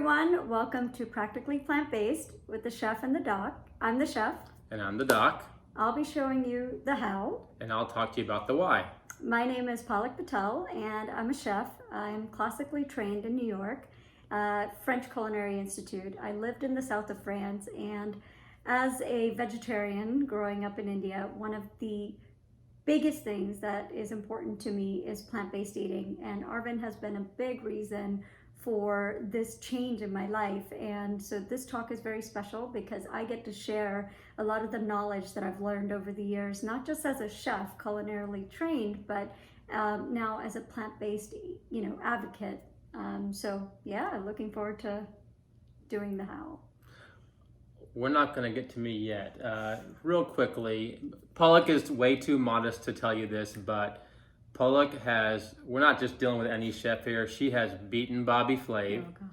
everyone, welcome to Practically Plant-Based with the Chef and the Doc. I'm the Chef. And I'm the Doc. I'll be showing you the how. And I'll talk to you about the why. My name is Palak Patel and I'm a chef. I'm classically trained in New York, French Culinary Institute. I lived in the south of France, and as a vegetarian growing up in India, one of the biggest things that is important to me is plant-based eating, and Arvind has been a big reason for this change in my life. And so this talk is very special because I get to share a lot of the knowledge that I've learned over the years, not just as a chef, culinarily trained, but now as a plant-based, advocate. So yeah, looking forward to doing the how. We're not going to get to me yet. Real quickly, Palak is way too modest to tell you this, but Palak we're not just dealing with any chef here. She has beaten Bobby Flay. Oh, God.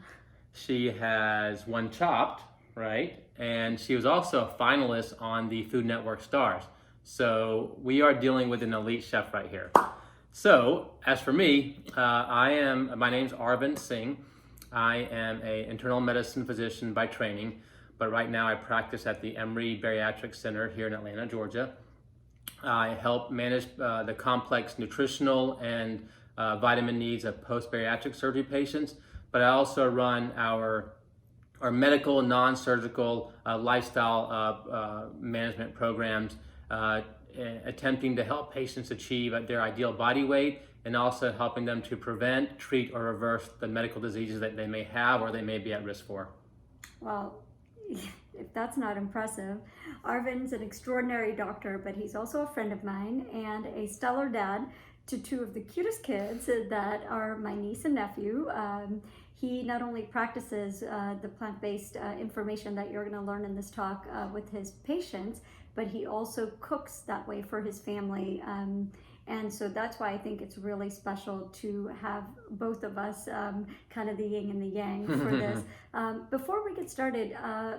She has won Chopped, right? And she was also a finalist on the Food Network Stars. So we are dealing with an elite chef right here. So as for me, my name's Arvind Singh. I am an internal medicine physician by training, but right now I practice at the Emory Bariatric Center here in Atlanta, Georgia. I help manage the complex nutritional and vitamin needs of post-bariatric surgery patients, but I also run our medical, non-surgical lifestyle management programs, attempting to help patients achieve their ideal body weight and also helping them to prevent, treat, or reverse the medical diseases that they may have or they may be at risk for. Well, if that's not impressive, Arvind's an extraordinary doctor, but he's also a friend of mine and a stellar dad to two of the cutest kids that are my niece and nephew. He not only practices the plant-based information that you're going to learn in this talk with his patients, but he also cooks that way for his family. And so that's why I think it's really special to have both of us kind of the yin and the yang for this. Before we get started,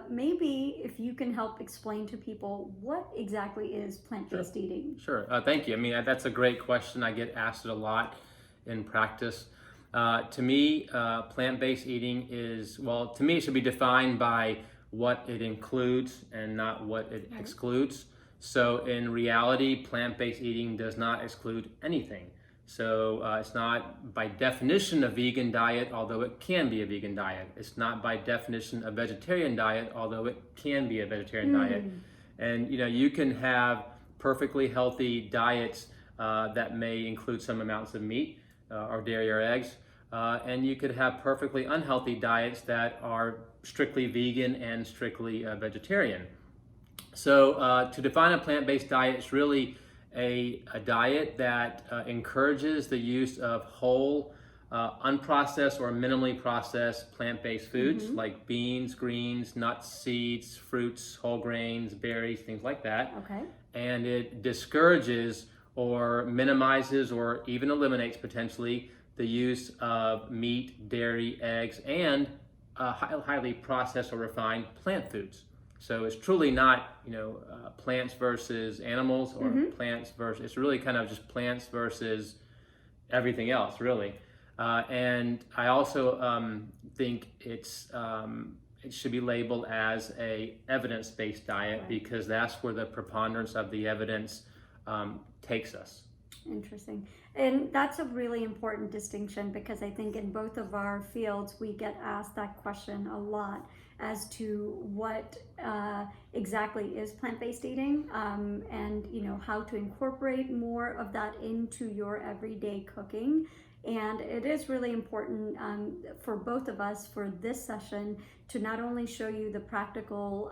maybe if you can help explain to people what exactly is plant-based eating. Sure, thank you. I mean, that's a great question. I get asked it a lot in practice. To me, plant-based eating to me it should be defined by what it includes and not what it excludes. So in reality, plant-based eating does not exclude anything. So it's not by definition a vegan diet, although it can be a vegan diet. It's not by definition a vegetarian diet, although it can be a vegetarian diet. And you can have perfectly healthy diets that may include some amounts of meat or dairy or eggs. And you could have perfectly unhealthy diets that are strictly vegan and strictly vegetarian. So to define a plant-based diet, it's really a diet that encourages the use of whole, unprocessed or minimally processed plant-based foods like beans, greens, nuts, seeds, fruits, whole grains, berries, things like that. Okay. And it discourages or minimizes or even eliminates potentially the use of meat, dairy, eggs, and highly processed or refined plant foods. So it's truly not, plants versus animals or it's really kind of just plants versus everything else, really. And I also think it should be labeled as a evidence-based diet, because that's where the preponderance of the evidence takes us. Interesting. And that's a really important distinction, because I think in both of our fields we get asked that question a lot as to what exactly is plant-based eating, and how to incorporate more of that into your everyday cooking. And it is really important for both of us for this session to not only show you the practical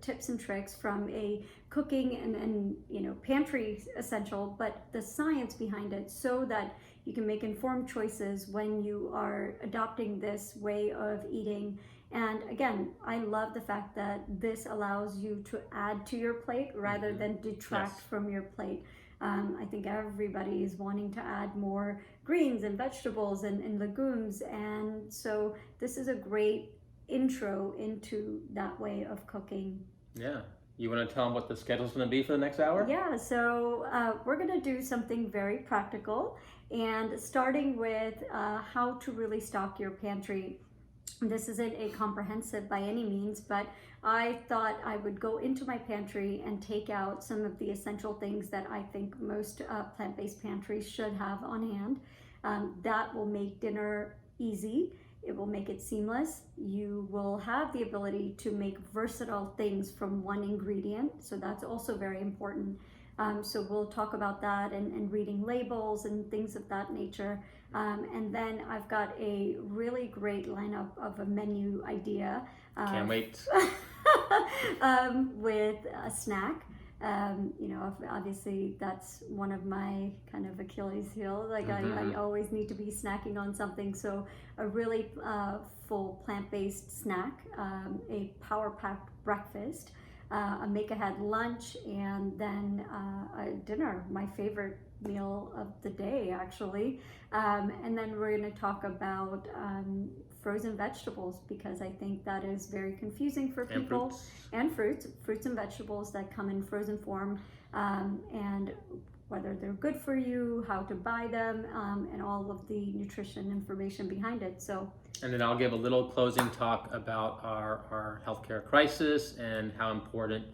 tips and tricks from a cooking and pantry essential, but the science behind it, so that you can make informed choices when you are adopting this way of eating. And again, I love the fact that this allows you to add to your plate rather than detract from your plate. I think everybody is wanting to add more greens and vegetables and legumes, and so this is a great intro into that way of cooking. Yeah. You want to tell them what the schedule's going to be for the next hour? Yeah, so we're going to do something very practical, and starting with how to really stock your pantry. This isn't a comprehensive by any means, but I thought I would go into my pantry and take out some of the essential things that I think most plant-based pantries should have on hand. That will make dinner easy. It will make it seamless. You will have the ability to make versatile things from one ingredient, so that's also very important. So we'll talk about that and reading labels and things of that nature. And then I've got a really great lineup of a menu idea. Can't wait. With a snack. Obviously that's one of my kind of Achilles heel. Like I always need to be snacking on something. So a really full plant-based snack, a power-packed breakfast, a make-ahead lunch, and then a dinner, my favorite meal of the day actually. And then we're going to talk about frozen vegetables, because I think that is very confusing for people. And fruits and vegetables that come in frozen form, and whether they're good for you, how to buy them, and all of the nutrition information behind it. And then I'll give a little closing talk about our healthcare crisis and how important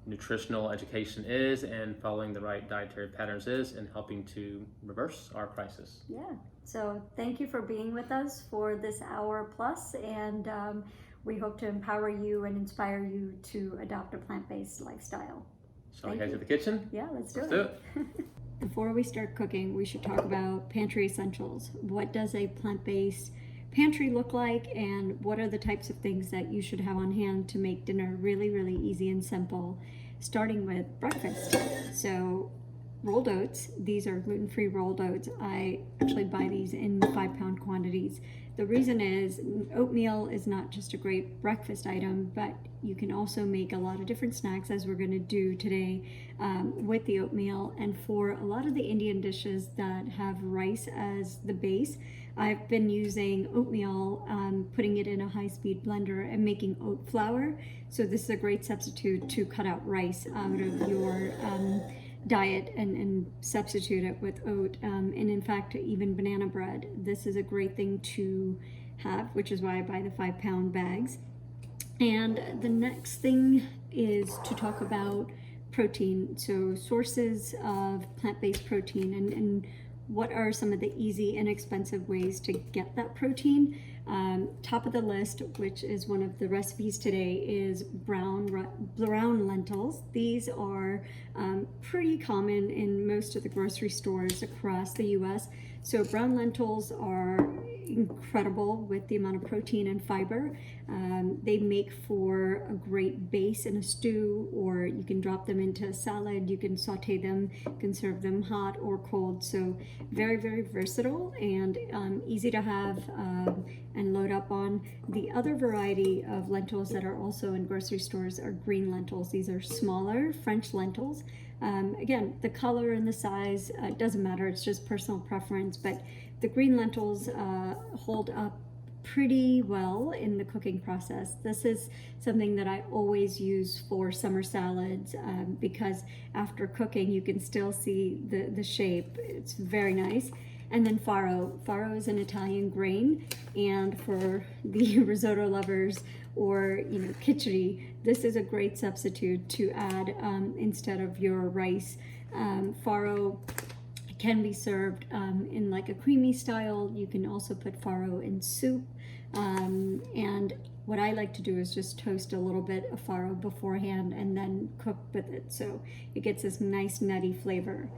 nutritional education is, and following the right dietary patterns is, and helping to reverse our crisis. Yeah, so thank you for being with us for this hour plus, and we hope to empower you and inspire you to adopt a plant-based lifestyle. Shall we head to the kitchen? Yeah, let's do it. Before we start cooking, we should talk about pantry essentials. What does a plant-based pantry look like, and what are the types of things that you should have on hand to make dinner really, really easy and simple, starting with breakfast. So rolled oats, these are gluten-free rolled oats. I actually buy these in 5-pound quantities. The reason is oatmeal is not just a great breakfast item, but you can also make a lot of different snacks, as we're going to do today, with the oatmeal. And for a lot of the Indian dishes that have rice as the base, I've been using oatmeal, putting it in a high-speed blender and making oat flour. So this is a great substitute to cut out rice out of your diet and substitute it with oat. And in fact, even banana bread. This is a great thing to have, which is why I buy the 5-pound bags. And the next thing is to talk about protein. So sources of plant-based protein, and what are some of the easy, inexpensive ways to get that protein. Top of the list, which is one of the recipes today, is brown lentils. These are pretty common in most of the grocery stores across the US. So brown lentils are incredible with the amount of protein and fiber. They make for a great base in a stew, or you can drop them into a salad. You can saute them, you can serve them hot or cold. So very, very versatile and easy to have and load up on. The other variety of lentils that are also in grocery stores are green lentils. These are smaller French lentils. Again, the color and the size doesn't matter, it's just personal preference, but the green lentils hold up pretty well in the cooking process. This is something that I always use for summer salads, because after cooking you can still see the shape. It's very nice. And then farro. Farro is an Italian grain, and for the risotto lovers, or khichdi, this is a great substitute to add instead of your rice. Farro can be served in like a creamy style. You can also put farro in soup, and what I like to do is just toast a little bit of farro beforehand and then cook with it, so it gets this nice nutty flavor.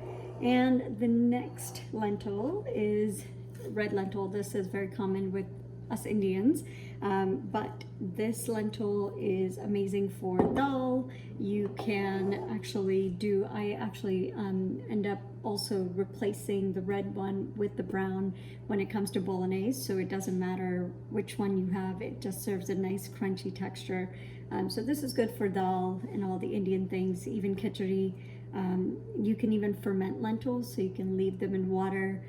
And the next lentil is red lentil. This is very common with us Indians, but this lentil is amazing for dal. You can actually I actually end up also replacing the red one with the brown when it comes to bolognese, so it doesn't matter which one you have, it just serves a nice crunchy texture. So this is good for dal and all the Indian things, even khichdi. You can even ferment lentils, so you can leave them in water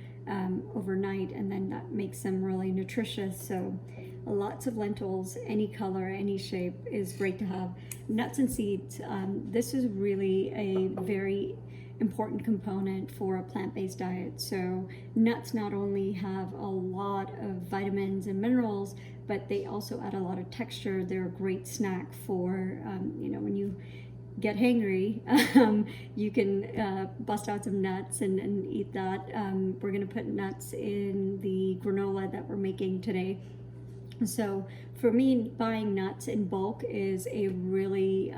overnight, and then that makes them really nutritious. So lots of lentils, any color, any shape is great to have. Nuts and seeds, this is really a very important component for a plant-based diet. So nuts not only have a lot of vitamins and minerals, but they also add a lot of texture. They're a great snack for, when you get hangry, you can bust out some nuts and eat that. We're gonna put nuts in the granola that we're making today. So for me, buying nuts in bulk is a really,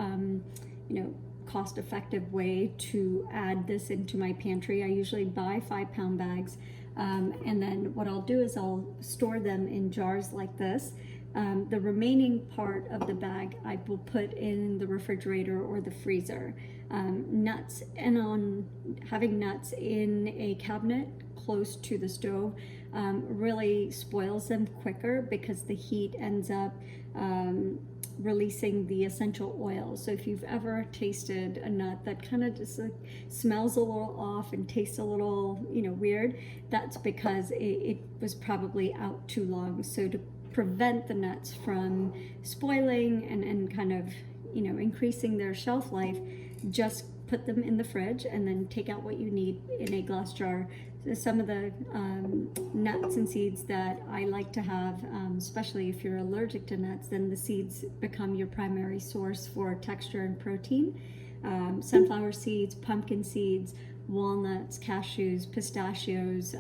cost-effective way to add this into my pantry. I usually buy 5-pound bags, and then what I'll do is I'll store them in jars like this. The remaining part of the bag I will put in the refrigerator or the freezer. Nuts, and on having nuts in a cabinet close to the stove really spoils them quicker because the heat ends up releasing the essential oils. So if you've ever tasted a nut that kind of just smells a little off and tastes a little weird, that's because it was probably out too long. So to prevent the nuts from spoiling and kind of increasing their shelf life, just put them in the fridge and then take out what you need in a glass jar. So some of the nuts and seeds that I like to have, especially if you're allergic to nuts, then the seeds become your primary source for texture and protein. Sunflower seeds, pumpkin seeds, walnuts, cashews, pistachios,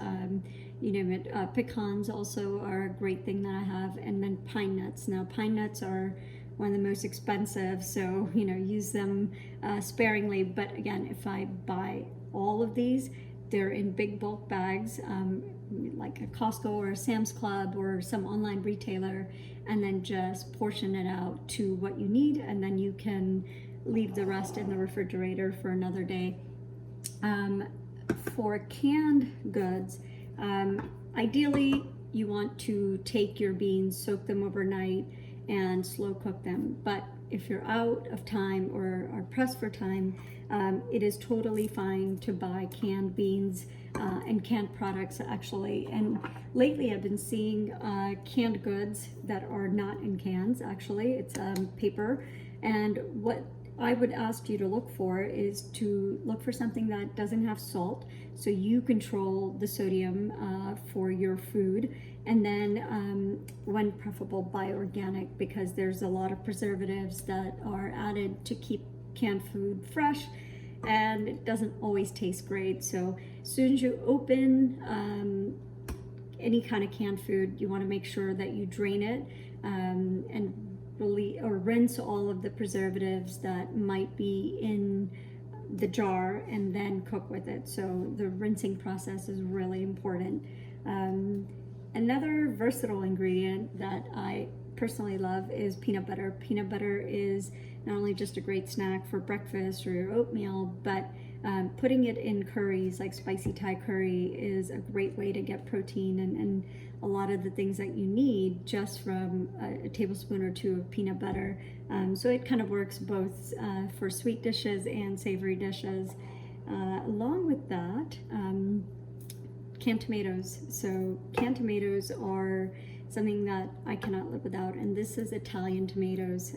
you name it. Pecans also are a great thing that I have, and then pine nuts. Now pine nuts are one of the most expensive, so use them sparingly. But again, if I buy all of these, they're in big bulk bags, like a Costco or a Sam's Club or some online retailer, and then just portion it out to what you need, and then you can leave the rest in the refrigerator for another day. For canned goods, ideally you want to take your beans, soak them overnight, and slow cook them. But if you're out of time or are pressed for time, it is totally fine to buy canned beans and canned products actually. And lately I've been seeing canned goods that are not in cans actually. It's paper. And what I would ask you to look for is to look for something that doesn't have salt, so you control the sodium for your food. And then when preferable, buy organic, because there's a lot of preservatives that are added to keep canned food fresh, and it doesn't always taste great. So as soon as you open any kind of canned food, you want to make sure that you drain it and rinse all of the preservatives that might be in the jar, and then cook with it. So the rinsing process is really important. Another versatile ingredient that I personally love is peanut butter. Peanut butter is not only just a great snack for breakfast or your oatmeal, but putting it in curries like spicy Thai curry is a great way to get protein and a lot of the things that you need just from a tablespoon or two of peanut butter. So it kind of works both for sweet dishes and savory dishes. Along with that, canned tomatoes. So canned tomatoes are something that I cannot live without, and this is Italian tomatoes,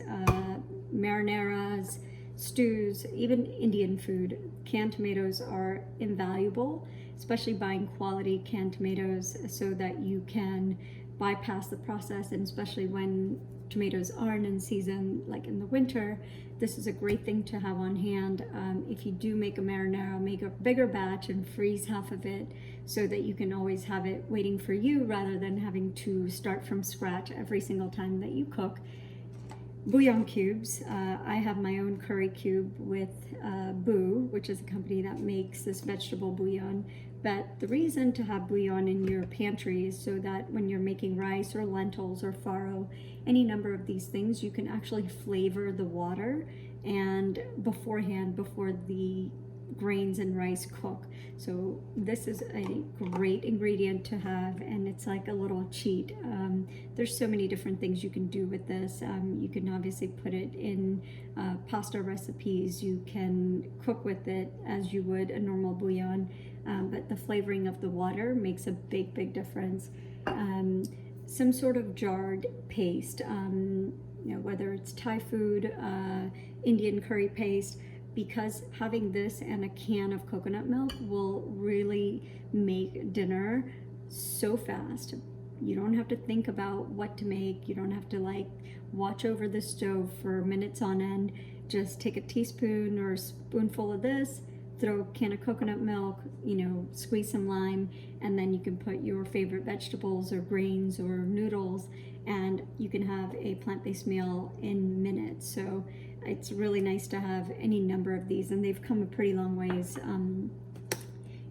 marinaras, stews, even Indian food. Canned tomatoes are invaluable, especially buying quality canned tomatoes so that you can bypass the process, and especially when tomatoes aren't in season, like in the winter, this is a great thing to have on hand. If you do make a marinara, make a bigger batch and freeze half of it so that you can always have it waiting for you rather than having to start from scratch every single time that you cook. Bouillon cubes. I have my own curry cube with BOU, which is a company that makes this vegetable bouillon. But the reason to have bouillon in your pantry is so that when you're making rice or lentils or farro, any number of these things, you can actually flavor the water and beforehand, before the grains and rice cook. So this is a great ingredient to have, and it's like a little cheat. There's so many different things you can do with this. You can obviously put it in pasta recipes. You can cook with it as you would a normal bouillon, but the flavoring of the water makes a big difference. Some sort of jarred paste, whether it's Thai food, Indian curry paste, because having this and a can of coconut milk will really make dinner so fast. You don't have to think about what to make. You don't have to like watch over the stove for minutes on end. Just take a teaspoon or a spoonful of this, throw a can of coconut milk, squeeze some lime, and then you can put your favorite vegetables or grains or noodles, and you can have a plant-based meal in minutes. So it's really nice to have any number of these, and they've come a pretty long ways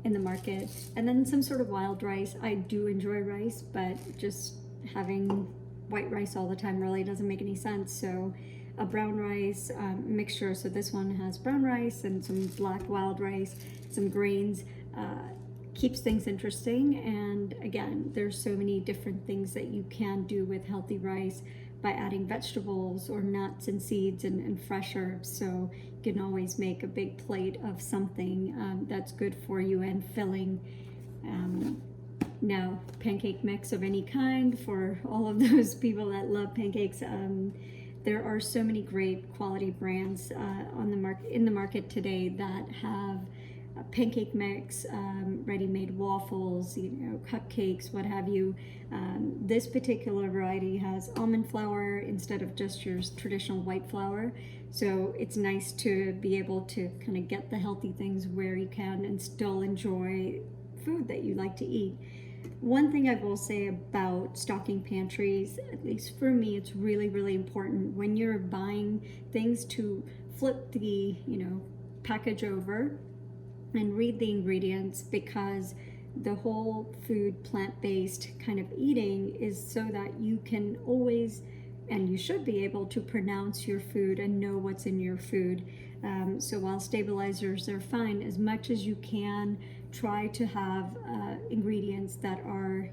in the market. And then some sort of wild rice. I do enjoy rice, but just having white rice all the time really doesn't make any sense. So a brown rice mixture. So this one has brown rice and some black wild rice, some grains, keeps things interesting. And again, there's so many different things that you can do with healthy rice by adding vegetables or nuts and seeds and fresh herbs. So you can always make a big plate of something that's good for you and filling. Now, pancake mix of any kind for all of those people that love pancakes. There are so many great quality brands in the market today that have a pancake mix, ready-made waffles, cupcakes, what have you. This particular variety has almond flour instead of just your traditional white flour. So it's nice to be able to kind of get the healthy things where you can and still enjoy food that you like to eat. One thing I will say about stocking pantries, at least for me, it's really, really important when you're buying things to flip the, package over and read the ingredients, because the whole food plant-based kind of eating is so that you can always, and you should be able to pronounce your food and know what's in your food. So while stabilizers are fine, as much as you can, try to have ingredients that are,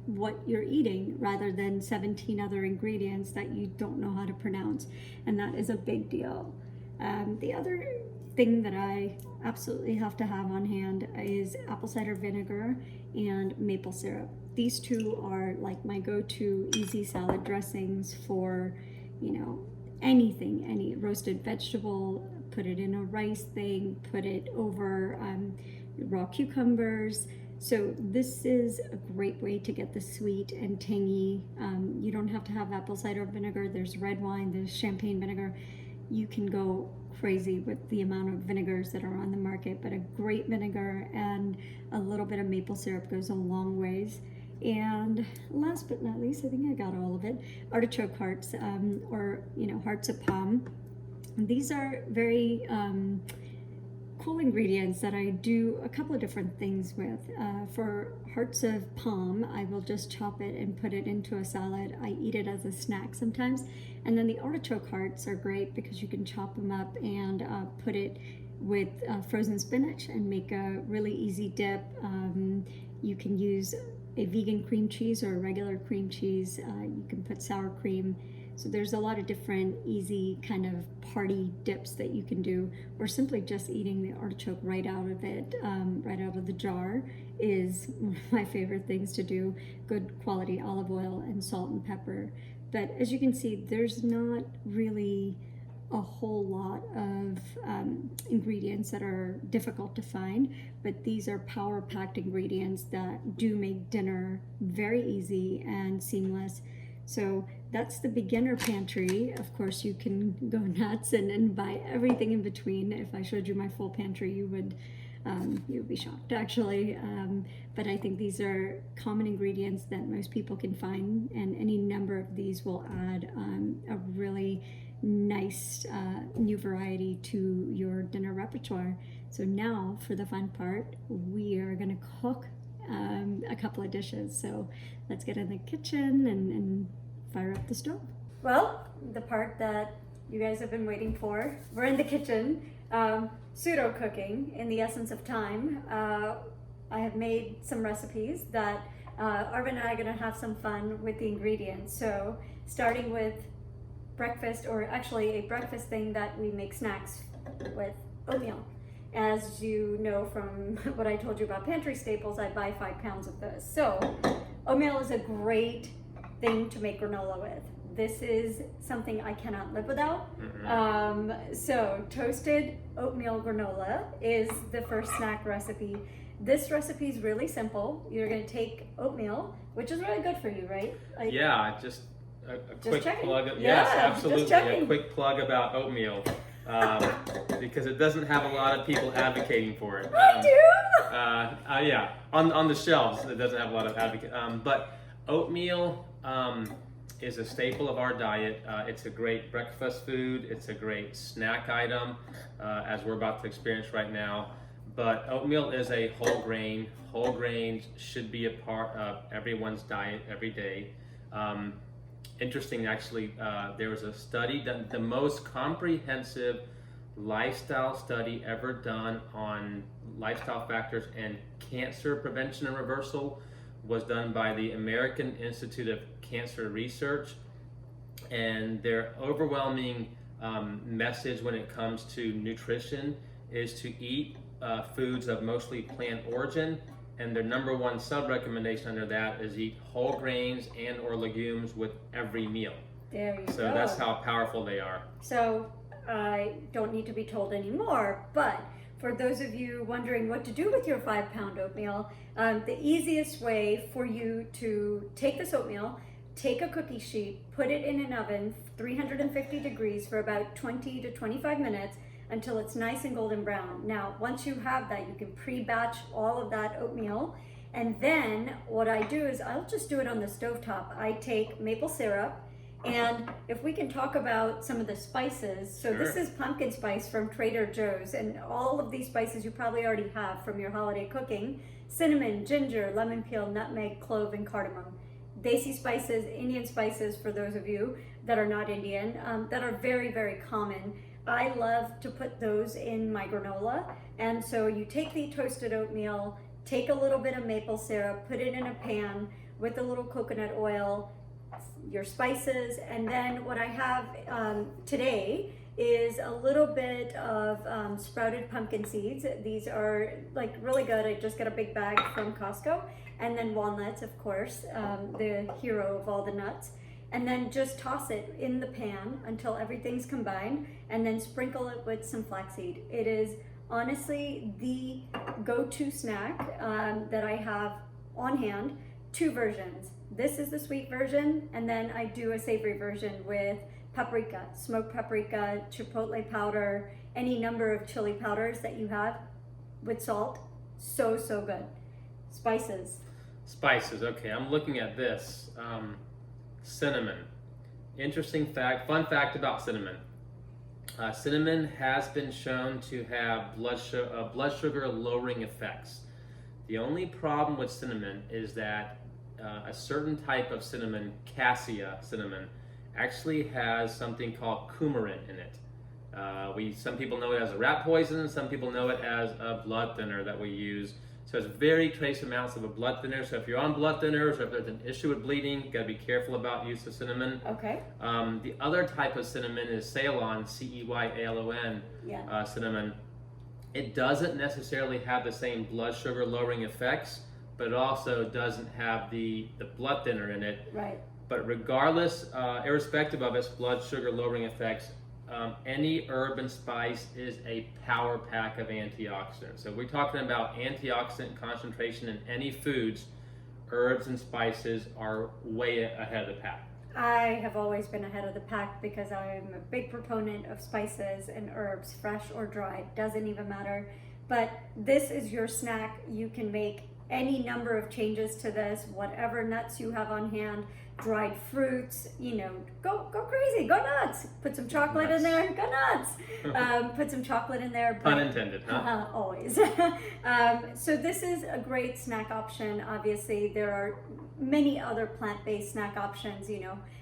what you're eating, rather than 17 other ingredients that you don't know how to pronounce. And that is a big deal. The other thing that I absolutely have to have on hand is apple cider vinegar and maple syrup. These two are like my go-to easy salad dressings for, anything, any roasted vegetable, put it in a rice thing, put it over raw cucumbers. So this is a great way to get the sweet and tangy. You don't have to have apple cider vinegar. There's red wine, there's champagne vinegar. You can go crazy with the amount of vinegars that are on the market, but a great vinegar and a little bit of maple syrup goes a long ways. And last but not least, I think I got all of it, artichoke hearts, or hearts of palm. These are very cool ingredients that I do a couple of different things with. For hearts of palm, I will just chop it and put it into a salad. I eat it as a snack sometimes. And then the artichoke hearts are great because you can chop them up and put it with frozen spinach and make a really easy dip. You can use a vegan cream cheese or a regular cream cheese. You can put sour cream. So there's a lot of different easy kind of party dips that you can do, or simply just eating the artichoke right out of it, right out of the jar is one of my favorite things to do. Good quality olive oil and salt and pepper. But as you can see, there's not really a whole lot of ingredients that are difficult to find, but these are power-packed ingredients that do make dinner very easy and seamless. So that's the beginner pantry. Of course, you can go nuts and buy everything in between. If I showed you my full pantry, you would be shocked, actually. But I think these are common ingredients that most people can find, and any number of these will add a really nice new variety to your dinner repertoire. So now for the fun part, we are going to cook a couple of dishes. So let's get in the kitchen and fire up the stove. Well, the part that you guys have been waiting for. We're in the kitchen, pseudo cooking in the essence of time. I have made some recipes that Arvin and I are going to have some fun with the ingredients. So starting with breakfast, or actually a breakfast thing that we make snacks with, oatmeal. As you know from what I told you about pantry staples, I buy 5 pounds of this. So oatmeal is a great thing to make granola with. this is something I cannot live without. Mm-hmm. So toasted oatmeal granola is the first snack recipe. This recipe is really simple. You're going to take oatmeal, which is really good for you, right? Like, Yeah, just a quick checking. plug. Yeah, Yes, absolutely. just checking. A quick plug about oatmeal. Because it doesn't have a lot of people advocating for it. I do! Yeah, on the shelves it doesn't have a lot of advocate. But oatmeal is a staple of our diet. It's a great breakfast food. It's a great snack item, as we're about to experience right now. But oatmeal is a whole grain. Whole grains should be a part of everyone's diet every day. Interesting, actually, there was a study done, the most comprehensive lifestyle study ever done on lifestyle factors and cancer prevention and reversal was done by the American Institute of Cancer Research. And their overwhelming message when it comes to nutrition is to eat foods of mostly plant origin. And their number one sub-recommendation under that is eat whole grains and or legumes with every meal. There you go. So that's how powerful they are. So I don't need to be told anymore, but for those of you wondering what to do with your 5-pound oatmeal, the easiest way for you to take this oatmeal, take a cookie sheet, put it in an oven, 350 degrees for about 20 to 25 minutes, until it's nice and golden brown. Now, once you have that, you can pre-batch all of that oatmeal. And then what I do is I'll just do it on the stovetop. I take maple syrup, and if we can talk about some of the spices. So this is pumpkin spice from Trader Joe's, and all of these spices you probably already have from your holiday cooking. Cinnamon, ginger, lemon peel, nutmeg, clove, and cardamom. Desi spices, Indian spices for those of you that are not Indian, that are very, very common. I love to put those in my granola. And so you take the toasted oatmeal, take a little bit of maple syrup, put it in a pan with a little coconut oil, your spices, and then what I have today is a little bit of sprouted pumpkin seeds. These are like really good. I just got a big bag from Costco. And then walnuts, of course, the hero of all the nuts. And then just toss it in the pan until everything's combined, and then sprinkle it with some flaxseed. It is honestly the go-to snack that I have on hand. 2 versions. This is the sweet version, and then I do a savory version with paprika, smoked paprika, chipotle powder, any number of chili powders that you have with salt. So, so good. Spices. Spices, okay, I'm looking at this. Cinnamon. Interesting fact, fun fact about cinnamon. Cinnamon has been shown to have blood sugar lowering effects. The only problem with cinnamon is that a certain type of cinnamon, cassia cinnamon, actually has something called coumarin in it. Some people know it as a rat poison, some people know it as a blood thinner that we use. So it's very trace amounts of a blood thinner. So if you're on blood thinners or if there's an issue with bleeding, you gotta be careful about use of cinnamon. Okay. The other type of cinnamon is Ceylon, C-E-Y-A-L-O-N, cinnamon. It doesn't necessarily have the same blood sugar lowering effects, but it also doesn't have the blood thinner in it. Right. But regardless, irrespective of its blood sugar lowering effects, any herb and spice is a power pack of antioxidants. So we're talking about antioxidant concentration in any foods. Herbs and spices are way ahead of the pack. I have always been ahead of the pack because I'm a big proponent of spices and herbs, fresh or dried, doesn't even matter. But this is your snack. You can make any number of changes to this, whatever nuts you have on hand, dried fruits, go crazy, go nuts. Put some chocolate in there, go nuts. Put some chocolate in there. Pun intended, huh? Always. So this is a great snack option. Obviously, there are many other plant-based snack options,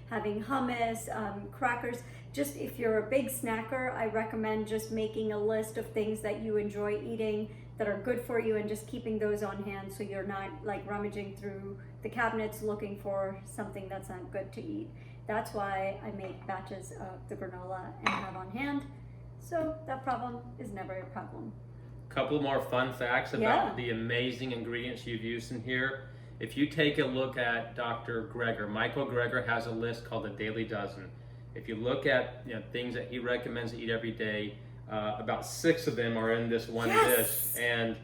having hummus, crackers. Just if you're a big snacker, I recommend just making a list of things that you enjoy eating that are good for you and just keeping those on hand so you're not like rummaging through the cabinets looking for something that's not good to eat. That's why I make batches of the granola and have on hand. So that problem is never a problem. Couple more fun facts about the amazing ingredients you've used in here. if you take a look at Michael Greger has a list called the Daily Dozen. If you look at things that he recommends to eat every day, about 6 of them are in this one Yes! dish. And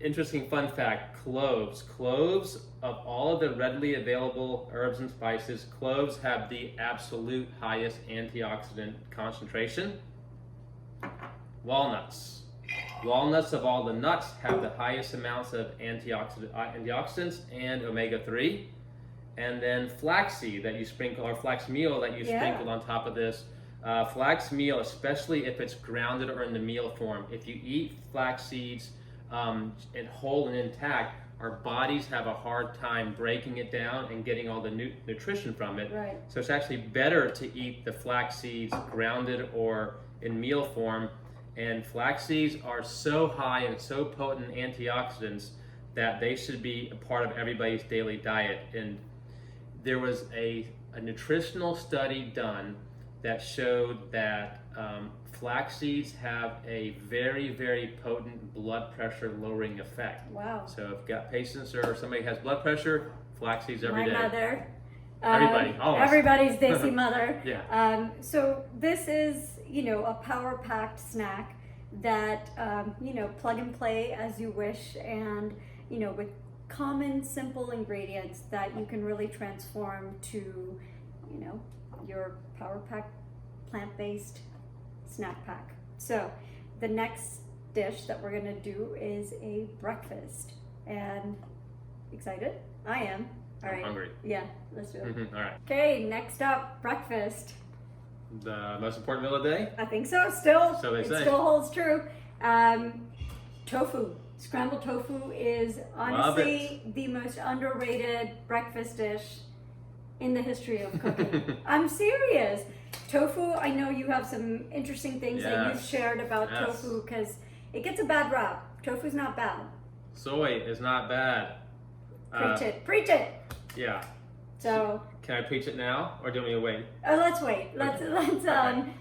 interesting fun fact, cloves. Cloves, of all of the readily available herbs and spices, cloves have the absolute highest antioxidant concentration. Walnuts. Walnuts of all the nuts have the highest amounts of antioxidants and omega-3. And then flaxseed that you sprinkle, or flax meal that you sprinkle on top of this. Flax meal, especially if it's grounded or in the meal form. If you eat flax seeds whole and intact, our bodies have a hard time breaking it down and getting all the nutrition from it. Right. So it's actually better to eat the flax seeds grounded or in meal form. And flax seeds are so high and so potent antioxidants that they should be a part of everybody's daily diet. And there was a nutritional study done that showed that flax seeds have a very, very potent blood pressure lowering effect. Wow. So if you've got patients or somebody has blood pressure, flax seeds every day. My mother. Everybody, all of us. Everybody's Desi mother. Yeah. So this is, a power-packed snack that, plug and play as you wish, and, with common, simple ingredients that you can really transform to, your power-packed, plant-based snack pack. So the next dish that we're gonna do is a breakfast. And excited? I am. All right. I'm hungry. Yeah, let's do it. All right. Okay, next up, breakfast. The most important meal of the day? I think so, still. So they it say. Still holds true. Tofu. Scrambled tofu is honestly the most underrated breakfast dish in the history of cooking. I'm serious. Tofu, I know you have some interesting things that you've shared about tofu, because it gets a bad rap. Tofu's not bad. Soy is not bad. Preach it. Yeah. So can I preach it now, or do you want me to wait? let's wait. Let's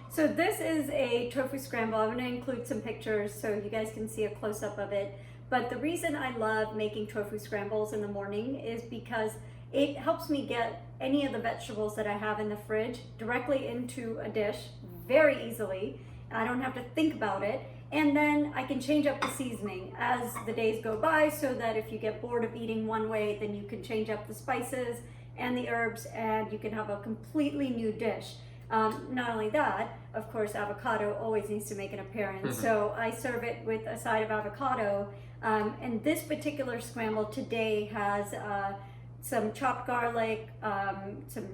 So this is a tofu scramble. I'm going to include some pictures so you guys can see a close-up of it. But the reason I love making tofu scrambles in the morning is because it helps me get any of the vegetables that I have in the fridge directly into a dish very easily. I don't have to think about it. And then I can change up the seasoning as the days go by, so that if you get bored of eating one way, then you can change up the spices and the herbs, and you can have a completely new dish. Not only that, of course, avocado always needs to make an appearance. So I serve it with a side of avocado. And this particular scramble today has some chopped garlic, some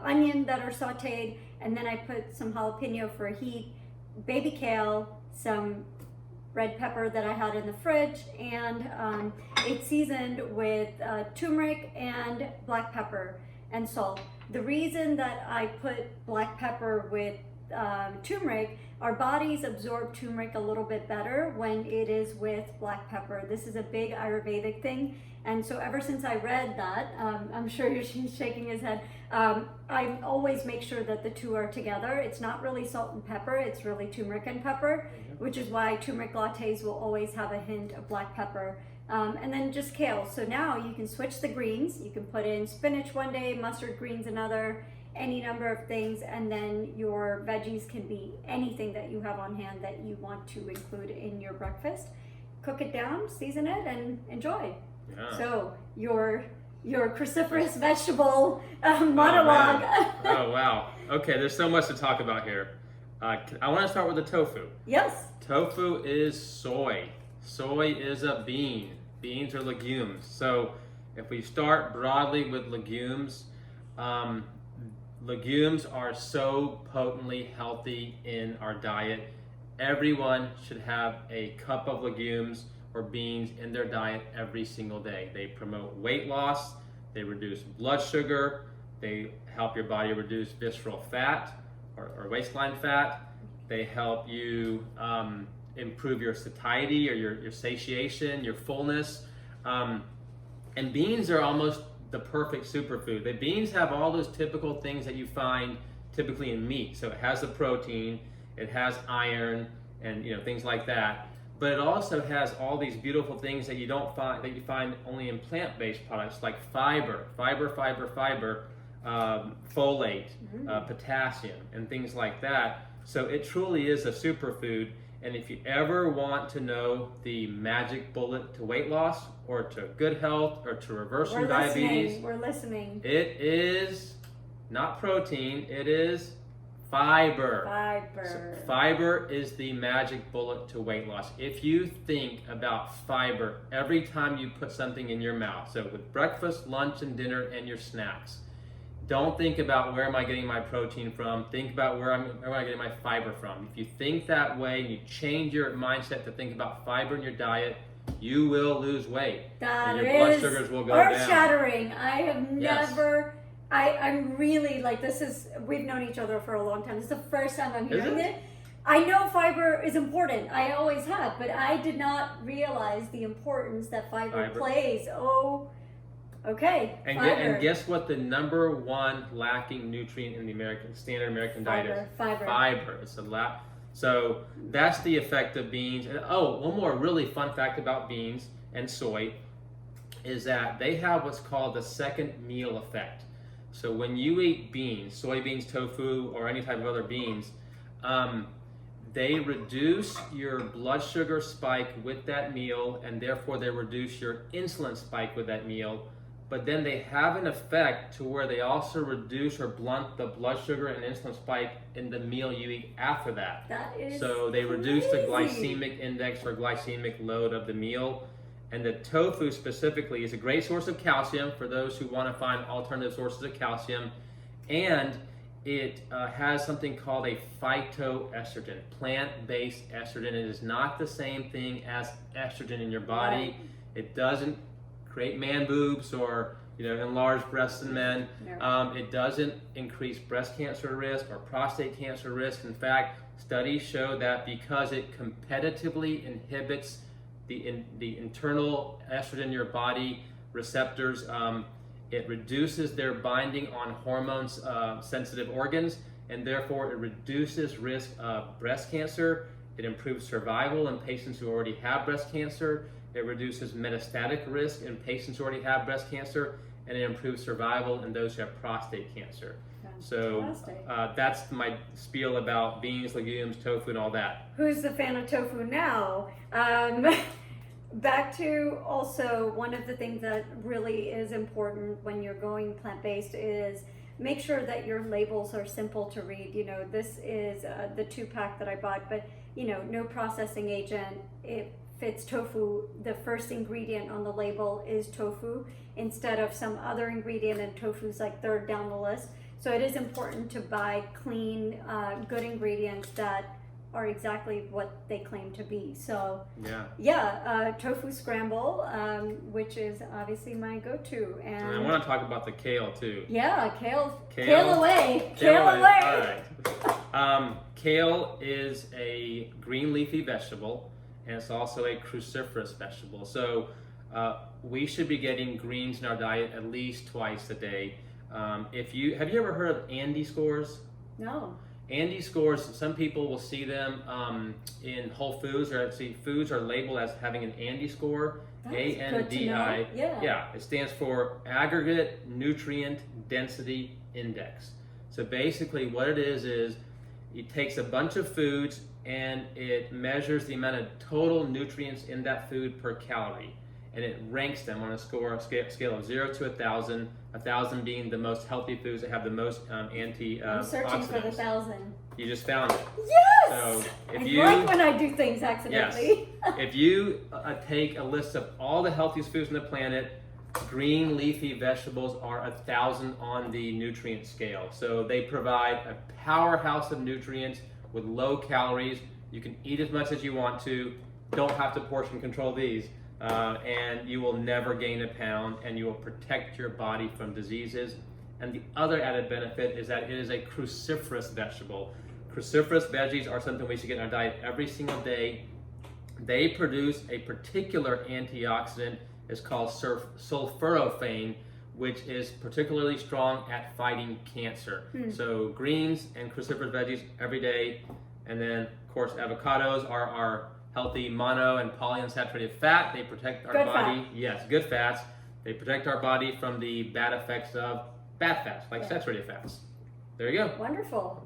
onion that are sauteed, and then I put some jalapeno for heat, baby kale, some red pepper that I had in the fridge, and it's seasoned with turmeric and black pepper and salt. The reason that I put black pepper with turmeric, our bodies absorb turmeric a little bit better when it is with black pepper. This is a big Ayurvedic thing, and so ever since I read that, I'm sure you're shaking his head, I always make sure that the two are together. It's not really salt and pepper, it's really turmeric and pepper, which is why turmeric lattes will always have a hint of black pepper. And then just kale. So now you can switch the greens. You can put in spinach one day, mustard greens another, any number of things, and then your veggies can be anything that you have on hand that you want to include in your breakfast. Cook it down, season it, and enjoy. Yeah. So your cruciferous vegetable monologue. Oh wow. Okay, there's so much to talk about here. I want to start with the tofu. Yes. Tofu is soy. Soy is a bean. Beans are legumes. So if we start broadly with legumes, legumes are so potently healthy in our diet. Everyone should have a cup of legumes or beans in their diet every single day. They promote weight loss, they reduce blood sugar, they help your body reduce visceral fat or waistline fat, they help you improve your satiety or your satiation, your fullness. And beans are almost the perfect superfood. The beans have all those typical things that you find typically in meat. So it has the protein, it has iron, and things like that. but it also has all these beautiful things that you don't find, that you find only in plant-based products, like fiber, folate, potassium, and things like that. So it truly is a superfood. And if you ever want to know the magic bullet to weight loss, or to good health, or to reversing diabetes, we're listening. It is not protein, it is fiber. So fiber is the magic bullet to weight loss. If you think about fiber every time you put something in your mouth, so with breakfast, lunch, and dinner, and your snacks, don't think about where am I getting my protein from. Think about where am I getting my fiber from. If you think that way and you change your mindset to think about fiber in your diet, you will lose weight. That and your blood sugars will go down. Earth-shattering. I have never... I'm really, like, we've known each other for a long time. This is the first time I'm hearing it. I know fiber is important. I always have, but I did not realize the importance that fiber plays. Oh, okay. And guess what the number one lacking nutrient in the standard American diet is? Fiber. It's so that's the effect of beans. And one more really fun fact about beans and soy is that they have what's called the second meal effect. So when you eat beans, soybeans, tofu, or any type of other beans, they reduce your blood sugar spike with that meal, and therefore they reduce your insulin spike with that meal. But then they have an effect to where they also reduce or blunt the blood sugar and insulin spike in the meal you eat after that. So they reduce the glycemic index or glycemic load of the meal. And the tofu specifically is a great source of calcium for those who want to find alternative sources of calcium. And it has something called a phytoestrogen, plant-based estrogen. It is not the same thing as estrogen in your body. Right. It doesn't create man boobs or enlarged breasts in men. No. It doesn't increase breast cancer risk or prostate cancer risk. In fact, studies show that because it competitively inhibits the internal estrogen in your body receptors, it reduces their binding on hormones sensitive organs, and therefore it reduces risk of breast cancer. It improves survival in patients who already have breast cancer. It reduces metastatic risk in patients who already have breast cancer, and it improves survival in those who have prostate cancer. So that's my spiel about beans, legumes, tofu, and all that. Who's the fan of tofu now? Back to also one of the things that really is important when you're going plant-based is make sure that your labels are simple to read. This is the 2-pack that I bought, but no processing agent. If it's tofu, the first ingredient on the label is tofu instead of some other ingredient, and tofu's like third down the list. So it is important to buy clean, good ingredients that are exactly what they claim to be. So tofu scramble, which is obviously my go-to. And I want to talk about the kale too. Yeah, kale away. All right. Kale is a green leafy vegetable, and it's also a cruciferous vegetable. So we should be getting greens in our diet at least twice a day. Have you ever heard of Andy scores? No. Andy scores, some people will see them in Whole Foods, or foods are labeled as having an Andy score. ANDI. Yeah, it stands for Aggregate Nutrient Density Index. So basically what it is it takes a bunch of foods and it measures the amount of total nutrients in that food per calorie. And it ranks them on a scale of 0 to 1,000, 1,000 being the most healthy foods that have the most antioxidants. I'm searching for the 1,000. You just found it. Yes! So if I like when I do things accidentally. Yes. If you take a list of all the healthiest foods on the planet, green leafy vegetables are 1,000 on the nutrient scale. So they provide a powerhouse of nutrients with low calories. You can eat as much as you want to. Don't have to portion control these. And you will never gain a pound, and you will protect your body from diseases. And the other added benefit is that it is a cruciferous vegetable. Cruciferous veggies are something we should get in our diet every single day. They produce a particular antioxidant. It's called sulforaphane, which is particularly strong at fighting cancer. So greens and cruciferous veggies every day. And then, of course, avocados are our healthy mono and polyunsaturated fat. They protect our Good body. fat. Yes, good fats. They protect our body from the bad effects of bad fats, like Yeah. saturated fats. There you go. Wonderful.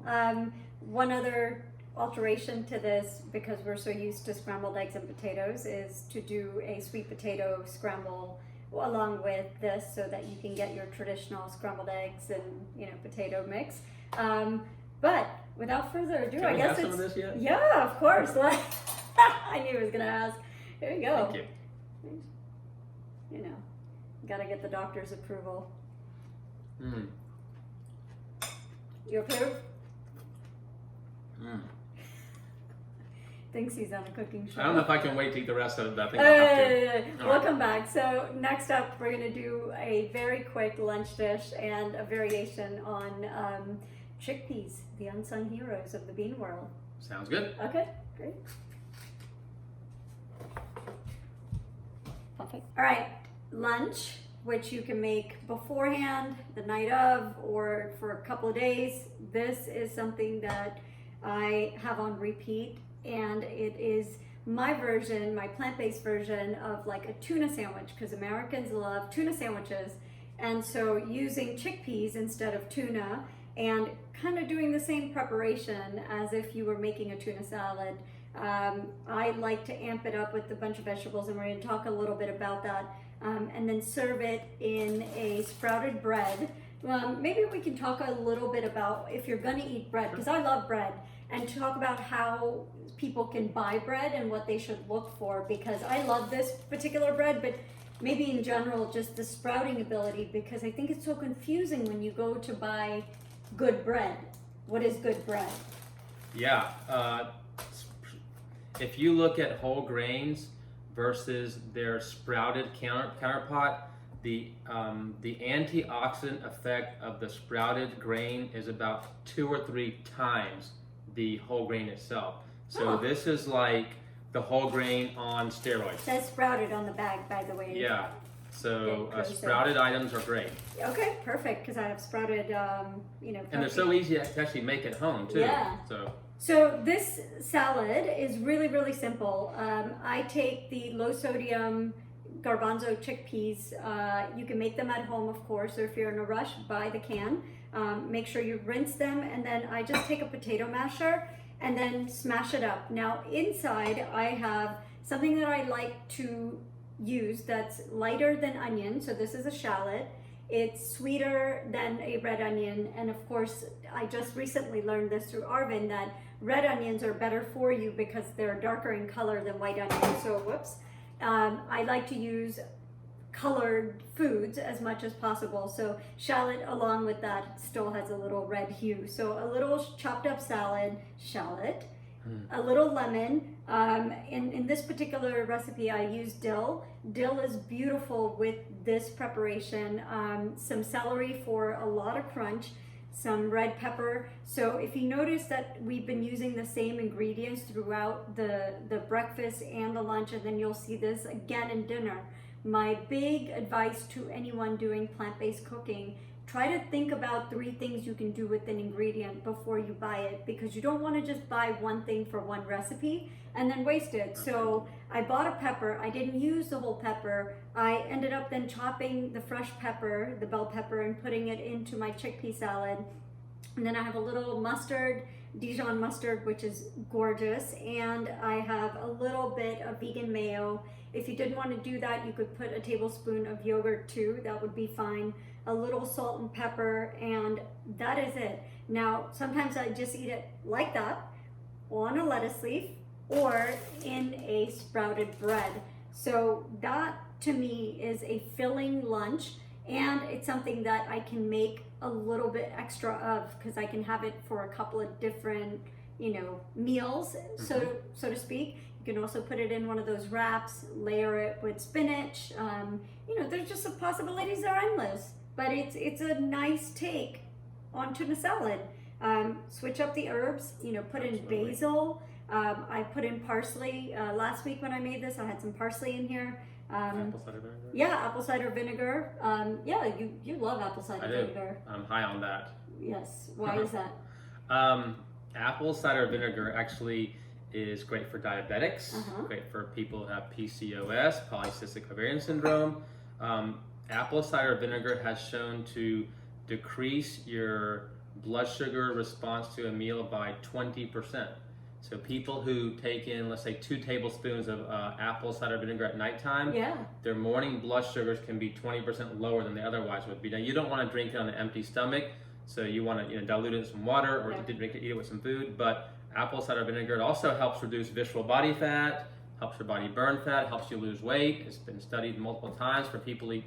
One other alteration to this, because we're so used to scrambled eggs and potatoes, is to do a sweet potato scramble along with this, so that you can get your traditional scrambled eggs and potato mix. But without further ado, Can I we guess have some it's of this yet? yeah, of course. I knew he was gonna ask. Here you go. Thank you. Gotta get the doctor's approval. Mm. You approve? Mm. Thinks he's on a cooking show. I don't know if I can wait to eat the rest of it, but I think I'll have to. Welcome back. So next up, we're going to do a very quick lunch dish and a variation on chickpeas, the unsung heroes of the bean world. Sounds good. Okay, great. Perfect. All right, lunch, which you can make beforehand, the night of, or for a couple of days. This is something that I have on repeat, and it is my version, my plant-based version of like a tuna sandwich, because Americans love tuna sandwiches. And so using chickpeas instead of tuna, and kind of doing the same preparation as if you were making a tuna salad. I like to amp it up with a bunch of vegetables, and we're going to talk a little bit about that, and then serve it in a sprouted bread. Maybe we can talk a little bit about if you're going to eat bread, because I love bread, and talk about how people can buy bread and what they should look for, because I love this particular bread, but maybe in general just the sprouting ability, because I think it's so confusing when you go to buy good bread. What is good bread? Yeah. If you look at whole grains versus their sprouted counterpart, the antioxidant effect of the sprouted grain is about 2 or 3 times the whole grain itself. So this is like the whole grain on steroids. It says sprouted on the bag, by the way. Yeah. So Okay, sprouted items are great. Okay, perfect, because I have sprouted, And they're so easy to actually make at home too. Yeah. So this salad is really, really simple. I take the low sodium garbanzo chickpeas. You can make them at home, of course, or if you're in a rush, buy the can. Make sure you rinse them, and then I just take a potato masher and then smash it up. Now inside I have something that I like to use that's lighter than onion. So this is a shallot. It's sweeter than a red onion, and of course I just recently learned this through Arvin, that red onions are better for you because they're darker in color than white onions. So whoops. I like to use colored foods as much as possible. So shallot along with that still has a little red hue. So a little chopped up shallot, a little lemon. In this particular recipe I use dill. Dill is beautiful with this preparation. Some celery for a lot of crunch. Some red pepper. So if you notice that we've been using the same ingredients throughout the breakfast and the lunch, and then you'll see this again in dinner. My big advice to anyone doing plant-based cooking, try to think about 3 things you can do with an ingredient before you buy it, because you don't want to just buy one thing for one recipe and then waste it. So I bought a pepper. I didn't use the whole pepper. I ended up then chopping the fresh pepper, the bell pepper, and putting it into my chickpea salad. And then I have a little mustard, Dijon mustard, which is gorgeous. And I have a little bit of vegan mayo. If you didn't want to do that, you could put a tablespoon of yogurt too. That would be fine. A little salt and pepper, and that is it. Now, sometimes I just eat it like that, on a lettuce leaf, or in a sprouted bread. So that to me is a filling lunch, and it's something that I can make a little bit extra of, because I can have it for a couple of different, meals, so to speak. You can also put it in one of those wraps, layer it with spinach. There's just the possibilities are endless, but it's a nice take on tuna salad. Switch up the herbs, put in basil. I put in parsley. Last week when I made this, I had some parsley in here. Apple cider vinegar? Yeah, apple cider vinegar. You love apple cider vinegar. I'm high on that. Yes. Why is that? Apple cider vinegar actually is great for diabetics, Uh-huh. great for people who have PCOS, polycystic ovarian syndrome. Apple cider vinegar has shown to decrease your blood sugar response to a meal by 20%. So people who take in, let's say, 2 tablespoons of apple cider vinegar at nighttime, Yeah. their morning blood sugars can be 20% lower than they otherwise would be. Now, you don't want to drink it on an empty stomach, so you want to dilute it in some water, or Yeah. drink it, eat it with some food. But apple cider vinegar, it also helps reduce visceral body fat, helps your body burn fat, helps you lose weight. It's been studied multiple times for people who eat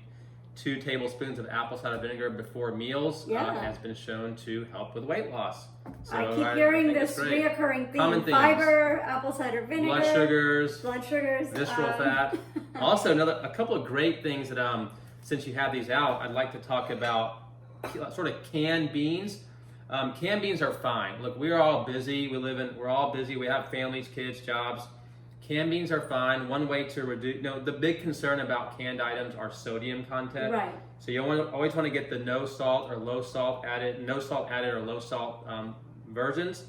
2 tablespoons of apple cider vinegar before meals. Yeah. Has been shown to help with weight loss. So I keep hearing think it's this great. reoccurring Common theme: themes. fiber, apple cider vinegar, Blood sugars, visceral um, fat. Also, a couple of great things that since you have these out, I'd like to talk about sort of canned beans. Canned beans are fine. Look, we're all busy. We're all busy. We have families, kids, jobs. Canned beans are fine. One way to reduce, the big concern about canned items are sodium content. Right. So you always want to get the no salt or low salt added, or low salt versions.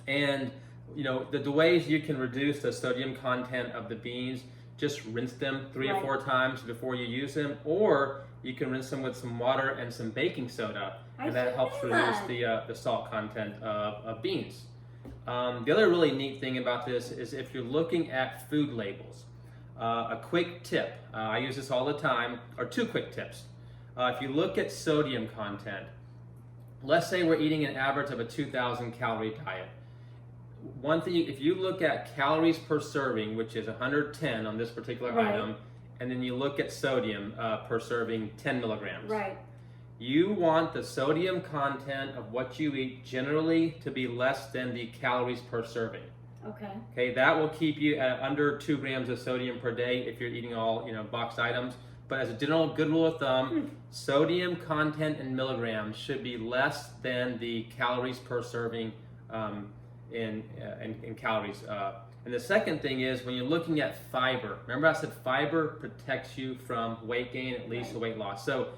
And the ways you can reduce the sodium content of the beans, just rinse them 3 or 4 times before you use them, or you can rinse them with some water and some baking soda, and that helps reduce the salt content of beans. The other really neat thing about this is if you're looking at food labels, a quick tip, I use this all the time, or 2 quick tips. If you look at sodium content, let's say we're eating an average of a 2,000 calorie diet. One thing, if you look at calories per serving, which is 110 on this particular item, and then you look at sodium per serving, 10 milligrams. Right. You want the sodium content of what you eat generally to be less than the calories per serving. Okay. Okay, that will keep you at under 2 grams of sodium per day if you're eating all boxed items. But as a general good rule of thumb, sodium content in milligrams should be less than the calories per serving in calories. And the second thing is when you're looking at fiber. Remember I said fiber protects you from weight gain, it leads to weight loss. So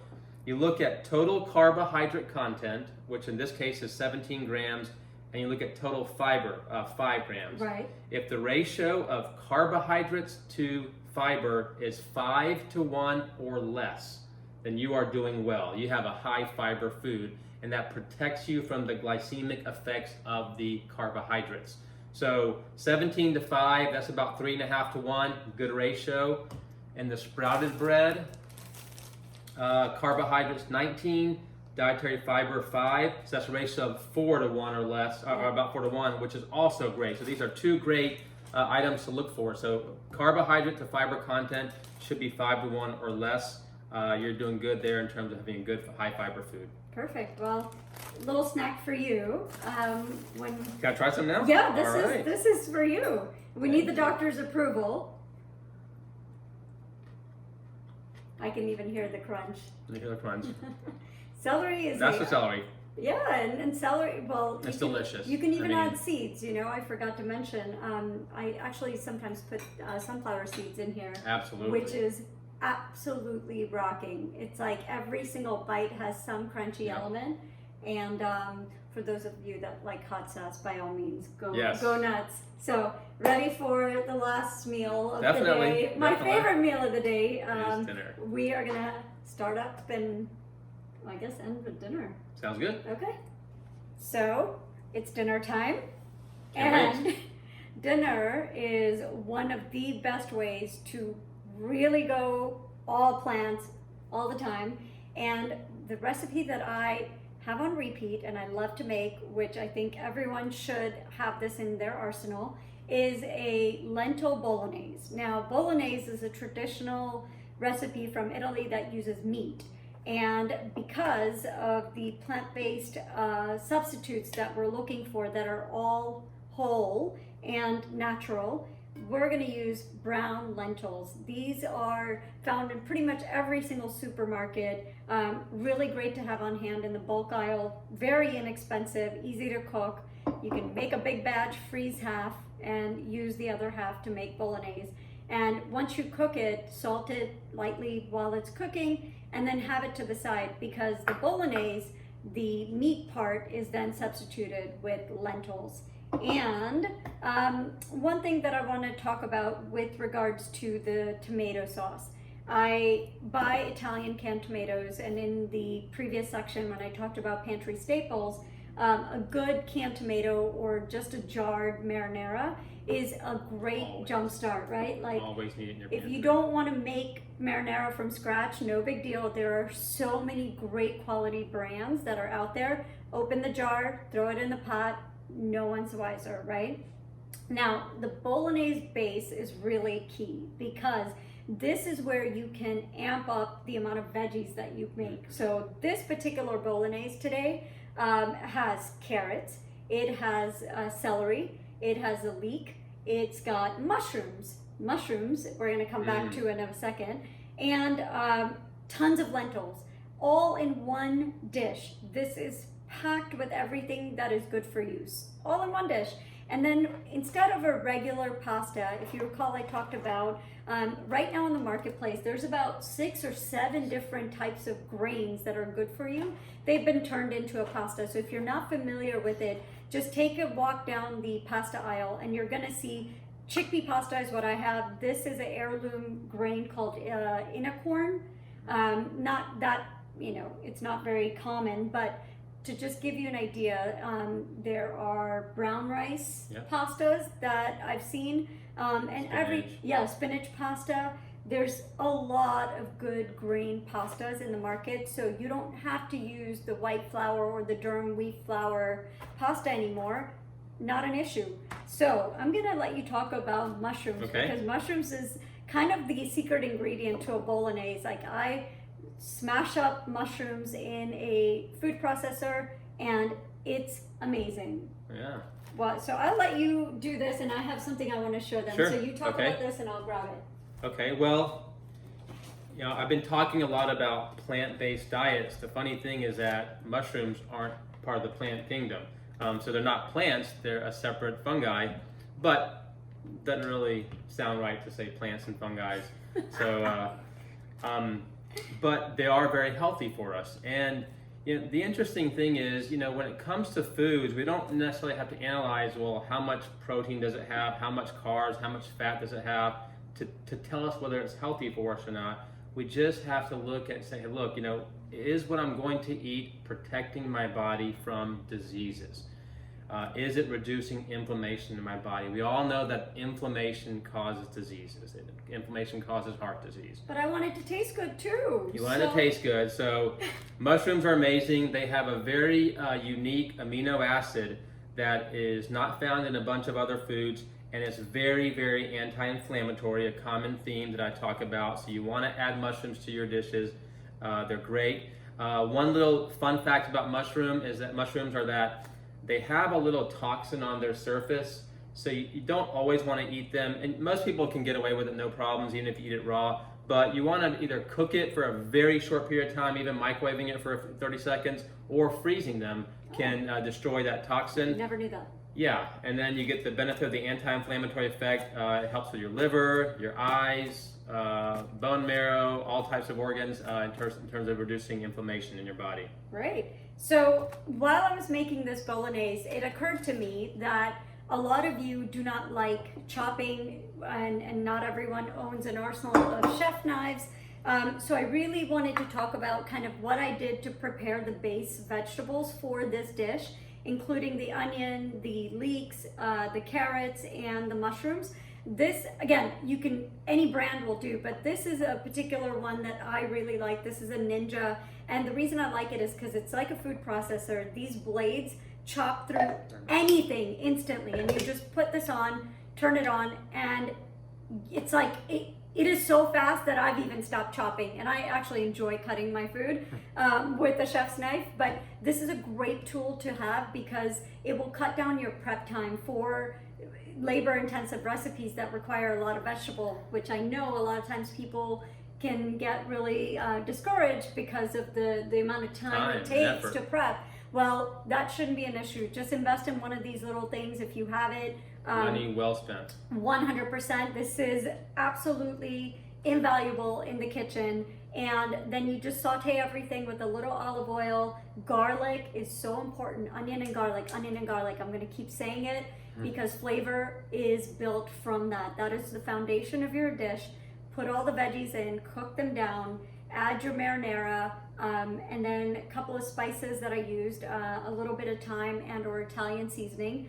you look at total carbohydrate content, which in this case is 17 grams, and you look at total fiber, 5 grams. Right. If the ratio of carbohydrates to fiber is 5-to-1 or less, then you are doing well. You have a high fiber food, and that protects you from the glycemic effects of the carbohydrates. So 17-to-5, that's about 3.5-to-1, good ratio. And the sprouted bread, carbohydrates 19, dietary fiber 5, so that's a ratio of 4-to-1 or less, or about 4-to-1, which is also great. So these are 2 great items to look for. So carbohydrate to fiber content should be 5-to-1 or less. You're doing good there in terms of having a good high fiber food. Perfect. Well, little snack for you. When Can I try some now? Yeah, All right. this is for you. We need the doctor's approval. I can even hear the crunch. Let me hear the crunch. Celery is That's the celery. Yeah, and celery, well, It's delicious. You can even I mean, add seeds, I forgot to mention. I actually sometimes put sunflower seeds in here. Absolutely. Which is absolutely rocking. It's like every single bite has some crunchy element. And for those of you that like hot sauce, by all means, go nuts. So, ready for the last meal of the day. My favorite meal of the day. Is dinner. We are going to start up and, I guess, end with dinner. Sounds good. Okay. So, it's dinner time. Can't wait. Dinner is one of the best ways to really go all plants all the time. And the recipe that I have on repeat and I love to make, which I think everyone should have this in their arsenal, is a lentil bolognese. Now, bolognese is a traditional recipe from Italy that uses meat. And because of the plant-based substitutes that we're looking for that are all whole and natural, we're going to use brown lentils. These are found in pretty much every single supermarket. Really great to have on hand in the bulk aisle. Very inexpensive, easy to cook. You can make a big batch, freeze half, and use the other half to make bolognese. And once you cook it, salt it lightly while it's cooking, and then have it to the side, because the bolognese, the meat part, is then substituted with lentils. And one thing that I want to talk about with regards to the tomato sauce. I buy Italian canned tomatoes, and in the previous section when I talked about pantry staples, a good canned tomato or just a jarred marinara is a great jump start, right? Like, always need it in your if pantry. you don't want to make marinara from scratch, no big deal. There are so many great quality brands that are out there. Open the jar, throw it in the pot, no one's wiser, right? Now, the bolognese base is really key because this is where you can amp up the amount of veggies that you make. So this particular bolognese today has carrots, it has celery, it has a leek, it's got mushrooms, we're going to come back to in a second, and tons of lentils, all in one dish. This is packed with everything that is good for you, all in one dish. And then instead of a regular pasta, if you recall, I talked about right now in the marketplace, there's about 6 or 7 different types of grains that are good for you. They've been turned into a pasta. So if you're not familiar with it, just take a walk down the pasta aisle and you're gonna see chickpea pasta is what I have. This is an heirloom grain called corn. Not that, it's not very common, but to just give you an idea, there are brown rice pastas that I've seen, and spinach pasta. There's a lot of good grain pastas in the market, so you don't have to use the white flour or the durum wheat flour pasta anymore. Not an issue. So I'm gonna let you talk about mushrooms because mushrooms is kind of the secret ingredient to a bolognese. Like, I smash up mushrooms in a food processor and it's amazing. Yeah. Well, so I'll let you do this, and I have something I want to show them. Sure. So you talk about this and I'll grab it. Okay, well, I've been talking a lot about plant-based diets. The funny thing is that mushrooms aren't part of the plant kingdom. So they're not plants, they're a separate fungi, but it doesn't really sound right to say plants and fungi. So, but they are very healthy for us. And the interesting thing is, when it comes to foods, we don't necessarily have to analyze, well, how much protein does it have, how much carbs, how much fat does it have to tell us whether it's healthy for us or not. We just have to look and say, hey, look, is what I'm going to eat protecting my body from diseases? Is it reducing inflammation in my body? We all know that inflammation causes diseases. Inflammation causes heart disease. But I want it to taste good too. You want it to taste good. So mushrooms are amazing. They have a very unique amino acid that is not found in a bunch of other foods, and it's very, very anti-inflammatory, a common theme that I talk about. So you want to add mushrooms to your dishes. They're great. One little fun fact about mushroom is that mushrooms are that they have a little toxin on their surface, so you don't always want to eat them. And most people can get away with it, no problems, even if you eat it raw. But you want to either cook it for a very short period of time, even microwaving it for 30 seconds, or freezing them can destroy that toxin. Never knew that. Yeah, and then you get the benefit of the anti-inflammatory effect. It helps with your liver, your eyes, bone marrow, all types of organs in terms of reducing inflammation in your body. Right. So while I was making this bolognese, it occurred to me that a lot of you do not like chopping, and not everyone owns an arsenal of chef knives. So I really wanted to talk about kind of what I did to prepare the base vegetables for this dish, including the onion, the leeks, the carrots, and the mushrooms. This, again, any brand will do, but this is a particular one that I really like. This is a Ninja, and the reason I like it is because it's like a food processor. These blades chop through anything instantly, and you just put this on, turn it on, and it's like, it is so fast that I've even stopped chopping, and I actually enjoy cutting my food with a chef's knife, but this is a great tool to have because it will cut down your prep time for labor-intensive recipes that require a lot of vegetable, which I know a lot of times people can get really discouraged because of the amount of time it takes to prep. Well, that shouldn't be an issue. Just invest in one of these little things if you have it. Money well spent. 100%. This is absolutely invaluable in the kitchen. And then you just saute everything with a little olive oil. Garlic is so important. Onion and garlic, onion and garlic. I'm going to keep saying it because flavor is built from that. That is the foundation of your dish. Put all the veggies in, cook them down, add your marinara, and then a couple of spices that I used, a little bit of thyme and or Italian seasoning.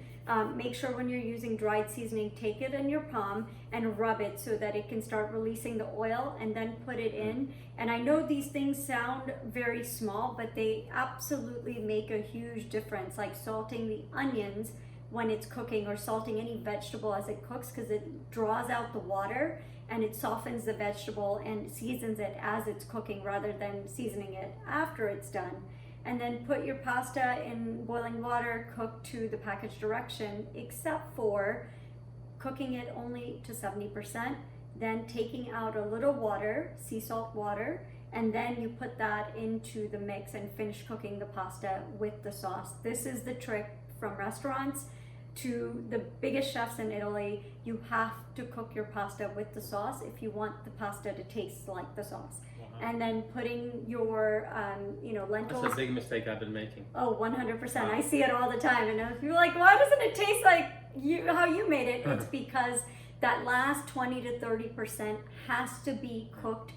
Make sure when you're using dried seasoning, take it in your palm and rub it so that it can start releasing the oil, and then put it in. And I know these things sound very small, but they absolutely make a huge difference, like salting the onions when it's cooking, or salting any vegetable as it cooks, because it draws out the water and it softens the vegetable and seasons it as it's cooking rather than seasoning it after it's done. And then put your pasta in boiling water, cook to the package direction, except for cooking it only to 70%, then taking out a little water, sea salt water, and then you put that into the mix and finish cooking the pasta with the sauce. This is the trick from restaurants to the biggest chefs in Italy. You have to cook your pasta with the sauce if you want the pasta to taste like the sauce. And then putting your, lentils. That's a big mistake I've been making. Oh, 100%. I see it all the time. And if you're like, why doesn't it taste like how you made it? It's because that last 20 to 30% has to be cooked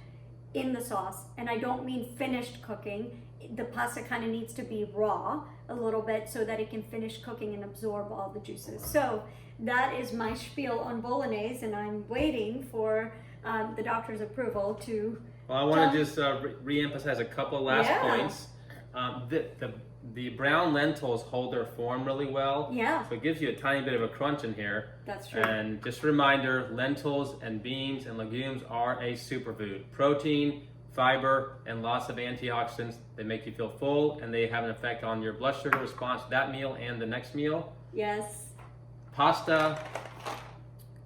in the sauce. And I don't mean finished cooking. The pasta kind of needs to be raw a little bit so that it can finish cooking and absorb all the juices. So that is my spiel on bolognese, and I'm waiting for the doctor's approval to... Well, I want to just re-emphasize a couple last points. The brown lentils hold their form really well. Yeah. So it gives you a tiny bit of a crunch in here. That's true. And just a reminder, lentils and beans and legumes are a superfood. Protein, fiber, and lots of antioxidants. They make you feel full, and they have an effect on your blood sugar response to that meal and the next meal. Yes. Pasta,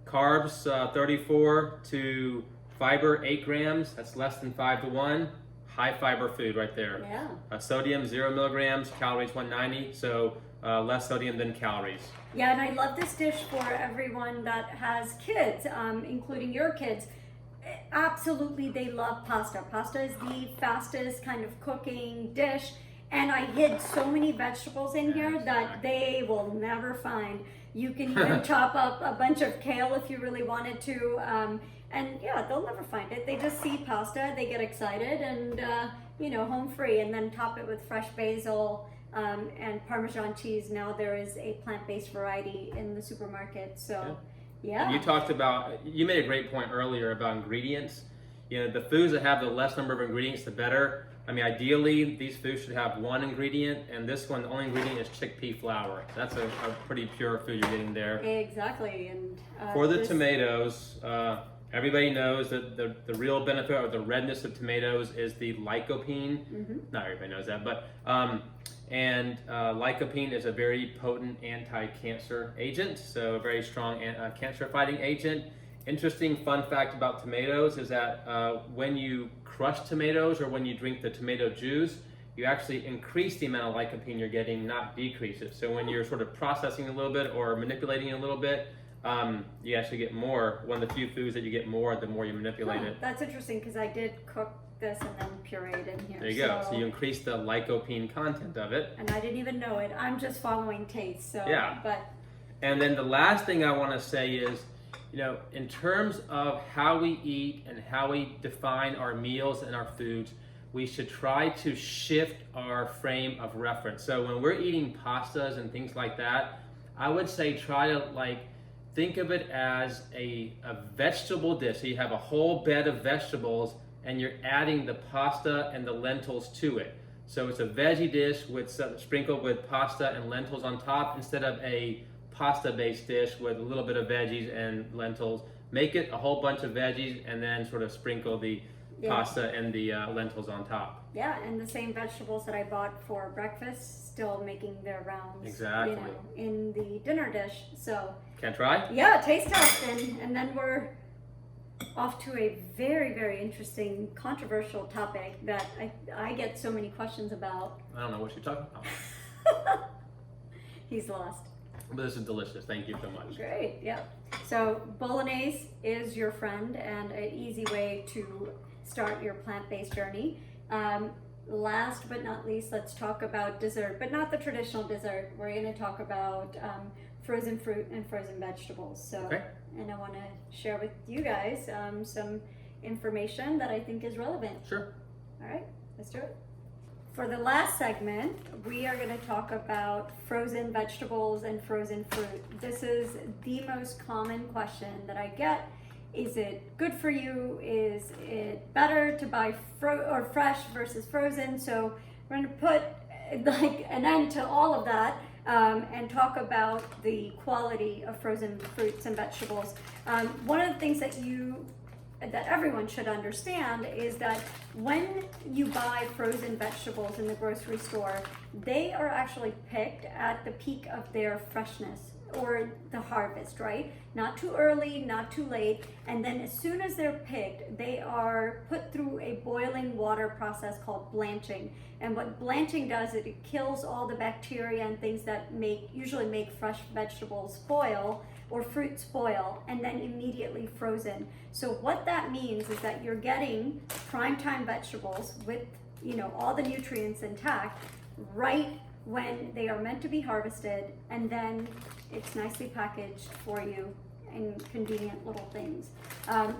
carbs 34 to fiber 8 grams. That's less than 5 to 1. High fiber food right there. Yeah. Sodium 0 milligrams, calories 190. So less sodium than calories. Yeah, and I love this dish for everyone that has kids, including your kids. Absolutely, they love pasta. Pasta is the fastest kind of cooking dish, and I hid so many vegetables in here that they will never find. You can even chop up a bunch of kale if you really wanted to, and yeah, they'll never find it. They just see pasta, they get excited, and home free, and then top it with fresh basil and Parmesan cheese. Now there is a plant-based variety in the supermarket, so. Yeah. You made a great point earlier about ingredients. The foods that have the less number of ingredients, the better. I mean, ideally, these foods should have one ingredient, and this one, the only ingredient is chickpea flour. That's a pretty pure food you're getting there. Exactly. And for the tomatoes, everybody knows that the real benefit or the redness of tomatoes is the lycopene. Mm-hmm. Not everybody knows that, but lycopene is a very potent anti-cancer agent, so a very strong cancer-fighting agent. Interesting fun fact about tomatoes is that when you crush tomatoes or when you drink the tomato juice, you actually increase the amount of lycopene you're getting, not decrease it. So when you're sort of processing a little bit or manipulating a little bit, you actually get more. One of the few foods that you get more, the more you manipulate it. That's interesting because I did cook this and then pureed in here. There you go. So you increase the lycopene content of it. And I didn't even know it. I'm just following taste. So yeah. And then the last thing I want to say is, in terms of how we eat and how we define our meals and our foods, we should try to shift our frame of reference. So when we're eating pastas and things like that, I would say try to think of it as a vegetable dish. So you have a whole bed of vegetables and you're adding the pasta and the lentils to it. So it's a veggie dish sprinkled with pasta and lentils on top instead of a pasta-based dish with a little bit of veggies and lentils. Make it a whole bunch of veggies and then sort of sprinkle the pasta and the lentils on top. Yeah, and the same vegetables that I bought for breakfast still making their rounds. Exactly. In the dinner dish. So. Can I try? Yeah, taste test, and then we're off to a very, very interesting, controversial topic that I get so many questions about. I don't know what you're talking about. He's lost. But this is delicious. Thank you so much. Great, yeah. So bolognese is your friend and an easy way to start your plant-based journey. Last but not least, let's talk about dessert, but not the traditional dessert. We're going to talk about frozen fruit and frozen vegetables. So, okay. And I want to share with you guys some information that I think is relevant. Sure. All right, let's do it. For the last segment, we are going to talk about frozen vegetables and frozen fruit. This is the most common question that I get. Is it good for you? Is it better to buy fresh versus frozen? So we're going to put like an end to all of that and talk about the quality of frozen fruits and vegetables. One of the things that everyone should understand is that when you buy frozen vegetables in the grocery store, they are actually picked at the peak of their freshness or the harvest, right? Not too early, not too late. And then as soon as they're picked, they are put through a boiling water process called blanching. And what blanching does is it kills all the bacteria and things that usually make fresh vegetables spoil or fruit spoil, and then immediately frozen. So what that means is that you're getting prime time vegetables with, all the nutrients intact right when they are meant to be harvested, and then it's nicely packaged for you in convenient little things.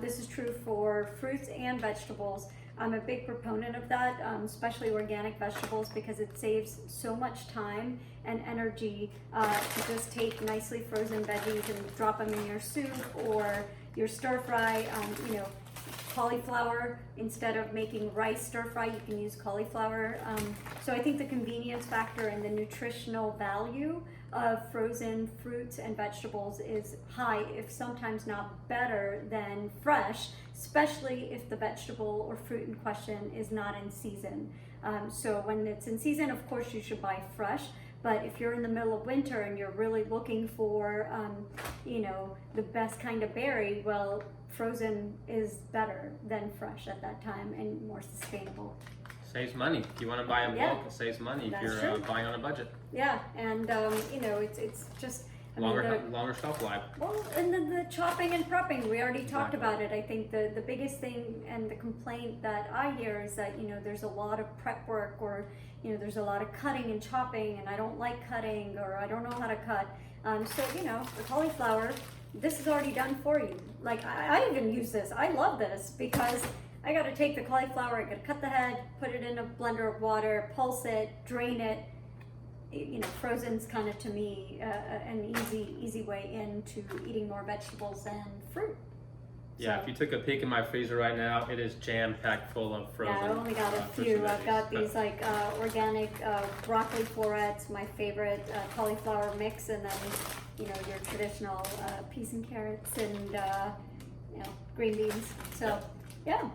This is true for fruits and vegetables. I'm a big proponent of that, especially organic vegetables, because it saves so much time and energy to just take nicely frozen veggies and drop them in your soup or your stir fry. Cauliflower, instead of making rice stir fry, you can use cauliflower. So I think the convenience factor and the nutritional value of frozen fruits and vegetables is high, if sometimes not better than fresh, especially if the vegetable or fruit in question is not in season. So when it's in season, of course you should buy fresh. But if you're in the middle of winter and you're really looking for, the best kind of berry, well, frozen is better than fresh at that time and more sustainable. Saves money. If you want to buy in bulk, it saves money if you're buying on a budget. Yeah, and it's just longer shelf life. Well, and the chopping and prepping, we already talked about it. I think the biggest thing and the complaint that I hear is that there's a lot of prep work, or there's a lot of cutting and chopping, and I don't like cutting, or I don't know how to cut. So the cauliflower, this is already done for you. Like I even use this. I love this because I got to take the cauliflower, I got to cut the head, put it in a blender of water, pulse it, drain it. Frozen's kind of, to me, an easy way into eating more vegetables and fruit. Yeah, so, if you took a peek in my freezer right now, it is jam-packed full of frozen. Yeah, I only got a few. I've got these organic broccoli florets, my favorite cauliflower mix, and then your traditional peas and carrots and green beans. So yeah.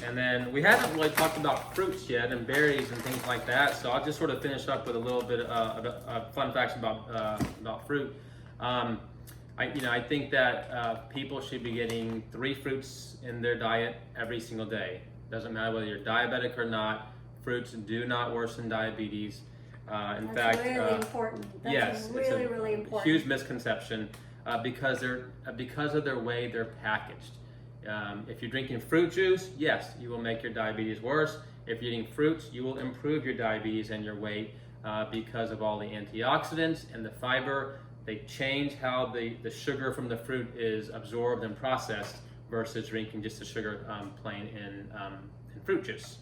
And then we haven't really talked about fruits yet and berries and things like that. So I'll just sort of finish up with a little bit of fun facts about fruit. I think that people should be getting 3 fruits in their diet every single day. Doesn't matter whether you're diabetic or not. Fruits do not worsen diabetes. In That's fact, really important. That's really important. Huge misconception because of their way they're packaged. If you're drinking fruit juice, yes, you will make your diabetes worse. If you're eating fruits, you will improve your diabetes and your weight because of all the antioxidants and the fiber. They change how the sugar from the fruit is absorbed and processed versus drinking just the sugar plain in fruit juice.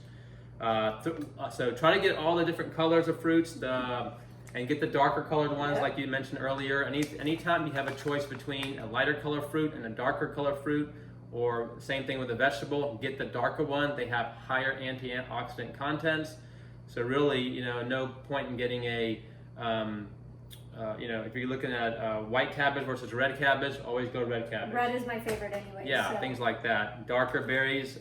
So try to get all the different colors of fruits and get the darker colored ones like you mentioned earlier. Anytime you have a choice between a lighter color fruit and a darker color fruit, or same thing with a vegetable, get the darker one. They have higher antioxidant contents. So really, no point in getting if you're looking at white cabbage versus red cabbage, always go red cabbage. Red is my favorite anyway. Yeah, so. Things like that. Darker berries.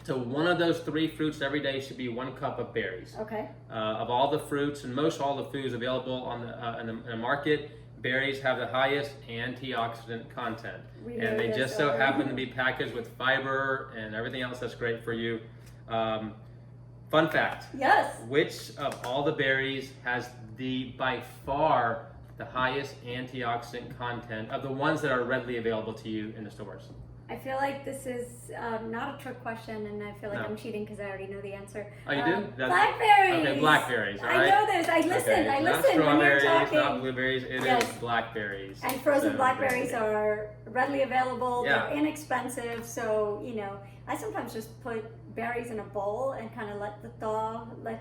So one of those 3 fruits every day should be 1 cup of berries. Okay. Of all the fruits and most all the foods available in the market, berries have the highest antioxidant content. And they just so happen to be packaged with fiber and everything else that's great for you. Fun fact. Yes. Which of all the berries has by far the highest antioxidant content of the ones that are readily available to you in the stores? I feel like this is not a trick question, and I feel like No. I'm cheating because I already know the answer. Oh, you do? Blackberries. Okay, blackberries. All right. I know this. I listen. Okay, I not listen when you're strawberries, talking. not blueberries. It Yes. is blackberries. And frozen So, blackberries are readily available. Yeah. They're inexpensive, so I sometimes just put berries in a bowl and kind of let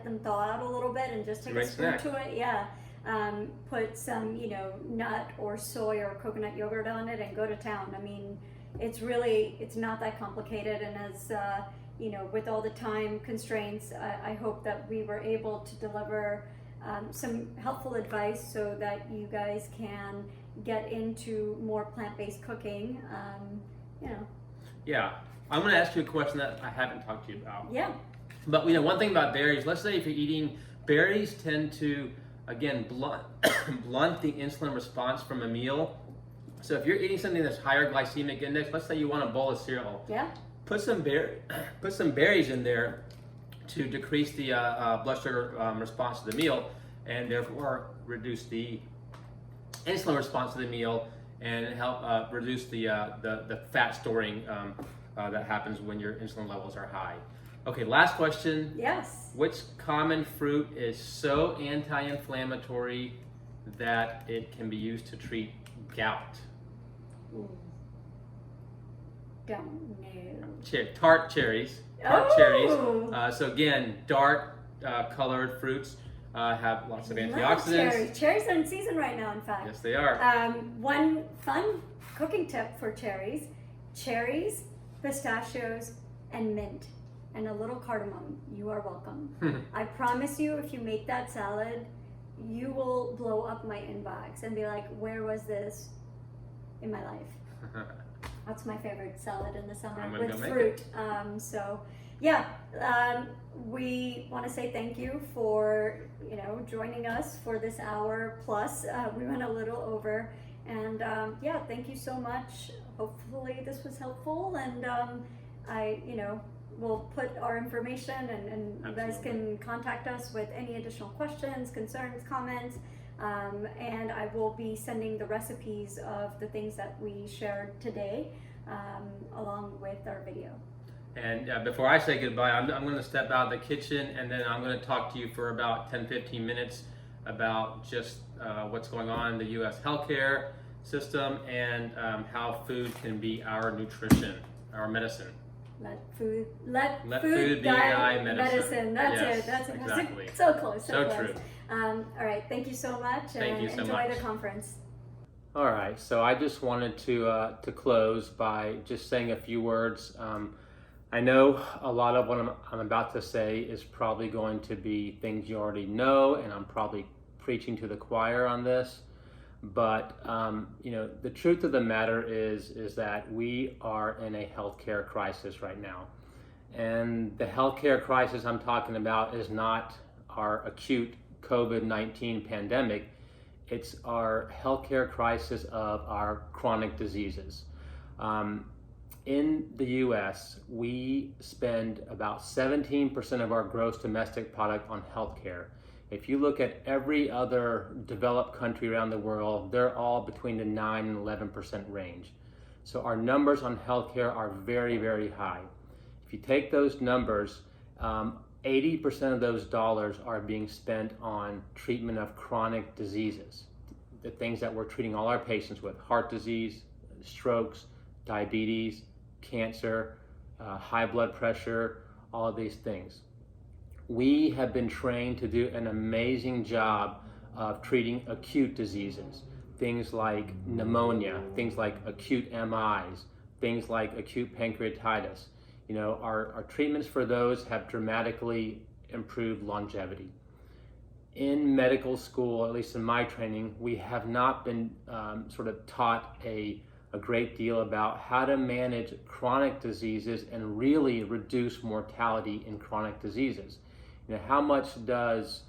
them thaw out a little bit, and just take Great a spoon snack. to it. Yeah. Put some nut or soy or coconut yogurt on it and go to town. I mean, it's not that complicated, and as with all the time constraints, I hope that we were able to deliver some helpful advice so that you guys can get into more plant-based cooking. Yeah, I'm going to ask you a question that I haven't talked to you about. Yeah. But one thing about berries, let's say if you're eating berries, tend to again blunt the insulin response from a meal. So if you're eating something that's higher glycemic index, let's say you want a bowl of cereal. Yeah. Put some berries in there to decrease the blood sugar response to the meal, and therefore reduce the insulin response to the meal, and help reduce the fat storing that happens when your insulin levels are high. Okay, last question. Yes. Which common fruit is so anti-inflammatory that it can be used to treat gout? Ooh. Don't know. Tart cherries. Tart cherries. So again, dark colored fruits have lots of antioxidants. Cherries. Cherries are in season right now, in fact. Yes, they are. One fun cooking tip for cherries: pistachios, and mint, and a little cardamom. You are welcome. I promise you, if you make that salad, you will blow up my inbox and be like, where was this in my life? That's my favorite salad in the summer I'm gonna with go make fruit. We want to say thank you for joining us for this hour plus. We went a little over, and thank you so much. Hopefully this was helpful, and we'll put our information, and you guys can contact us with any additional questions, concerns, comments. And I will be sending the recipes of the things that we shared today along with our video. And before I say goodbye, I'm going to step out of the kitchen, and then I'm going to talk to you for about 10-15 minutes about just what's going on in the U.S. healthcare system, and how food can be our nutrition, our medicine. Let food be our medicine. Yes, That's it. exactly. So close. So close. true. All right. Thank you so much. Thank you so enjoy much. the conference. All right. So I just wanted to close by just saying a few words. I know a lot of what I'm about to say is probably going to be things you already know, and I'm probably preaching to the choir on this. But the truth of the matter is that we are in a healthcare crisis right now, and the healthcare crisis I'm talking about is not our acute COVID-19 pandemic. It's our healthcare crisis of our chronic diseases. In the U.S., we spend about 17% of our gross domestic product on healthcare. If you look at every other developed country around the world, they're all between the 9 and 11% range. So our numbers on healthcare are very, very high. If you take those numbers, 80% of those dollars are being spent on treatment of chronic diseases, the things that we're treating all our patients with: heart disease, strokes, diabetes, cancer, high blood pressure, all of these things. We have been trained to do an amazing job of treating acute diseases, things like pneumonia, things like acute MIs, things like acute pancreatitis. Our treatments for those have dramatically improved longevity. In medical school, at least in my training, we have not been sort of taught a great deal about how to manage chronic diseases and really reduce mortality in chronic diseases. How much does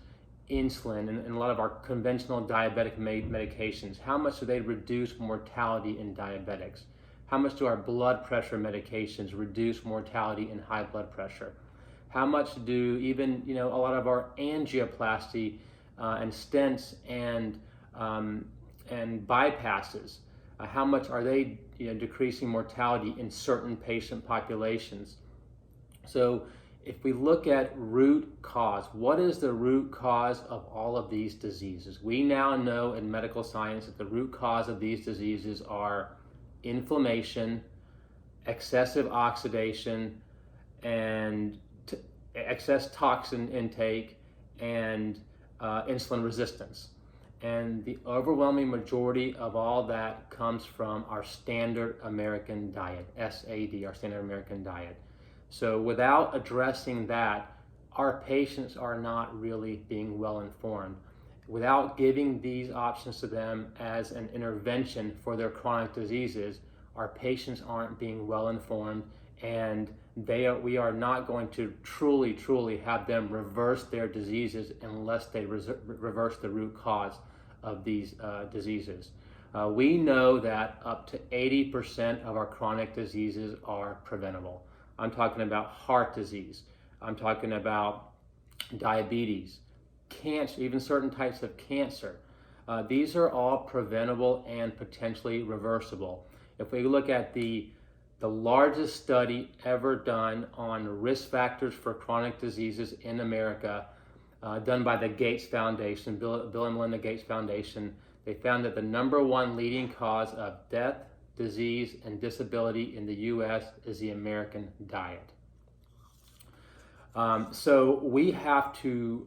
insulin and a lot of our conventional diabetic medications, how much do they reduce mortality in diabetics? How much do our blood pressure medications reduce mortality in high blood pressure? How much do even a lot of our angioplasty and stents and and bypasses, how much are they decreasing mortality in certain patient populations. So if we look at root cause, what is the root cause of all of these diseases? We now know in medical science that the root cause of these diseases are inflammation, excessive oxidation, and excess toxin intake, and insulin resistance. And the overwhelming majority of all that comes from our standard American diet, SAD, our standard American diet. So without addressing that, our patients are not really being well informed. Without giving these options to them as an intervention for their chronic diseases, our patients aren't being well informed, and we are not going to truly have them reverse their diseases unless they reverse the root cause of these diseases. We know that up to 80% of our chronic diseases are preventable. I'm talking about heart disease. I'm talking about diabetes, cancer, even certain types of cancer. These are all preventable and potentially reversible. If we look at the largest study ever done on risk factors for chronic diseases in America, done by the Gates Foundation, Bill and Melinda Gates Foundation, they found that the number one leading cause of death, disease, and disability in the U.S. is the American diet. So we have to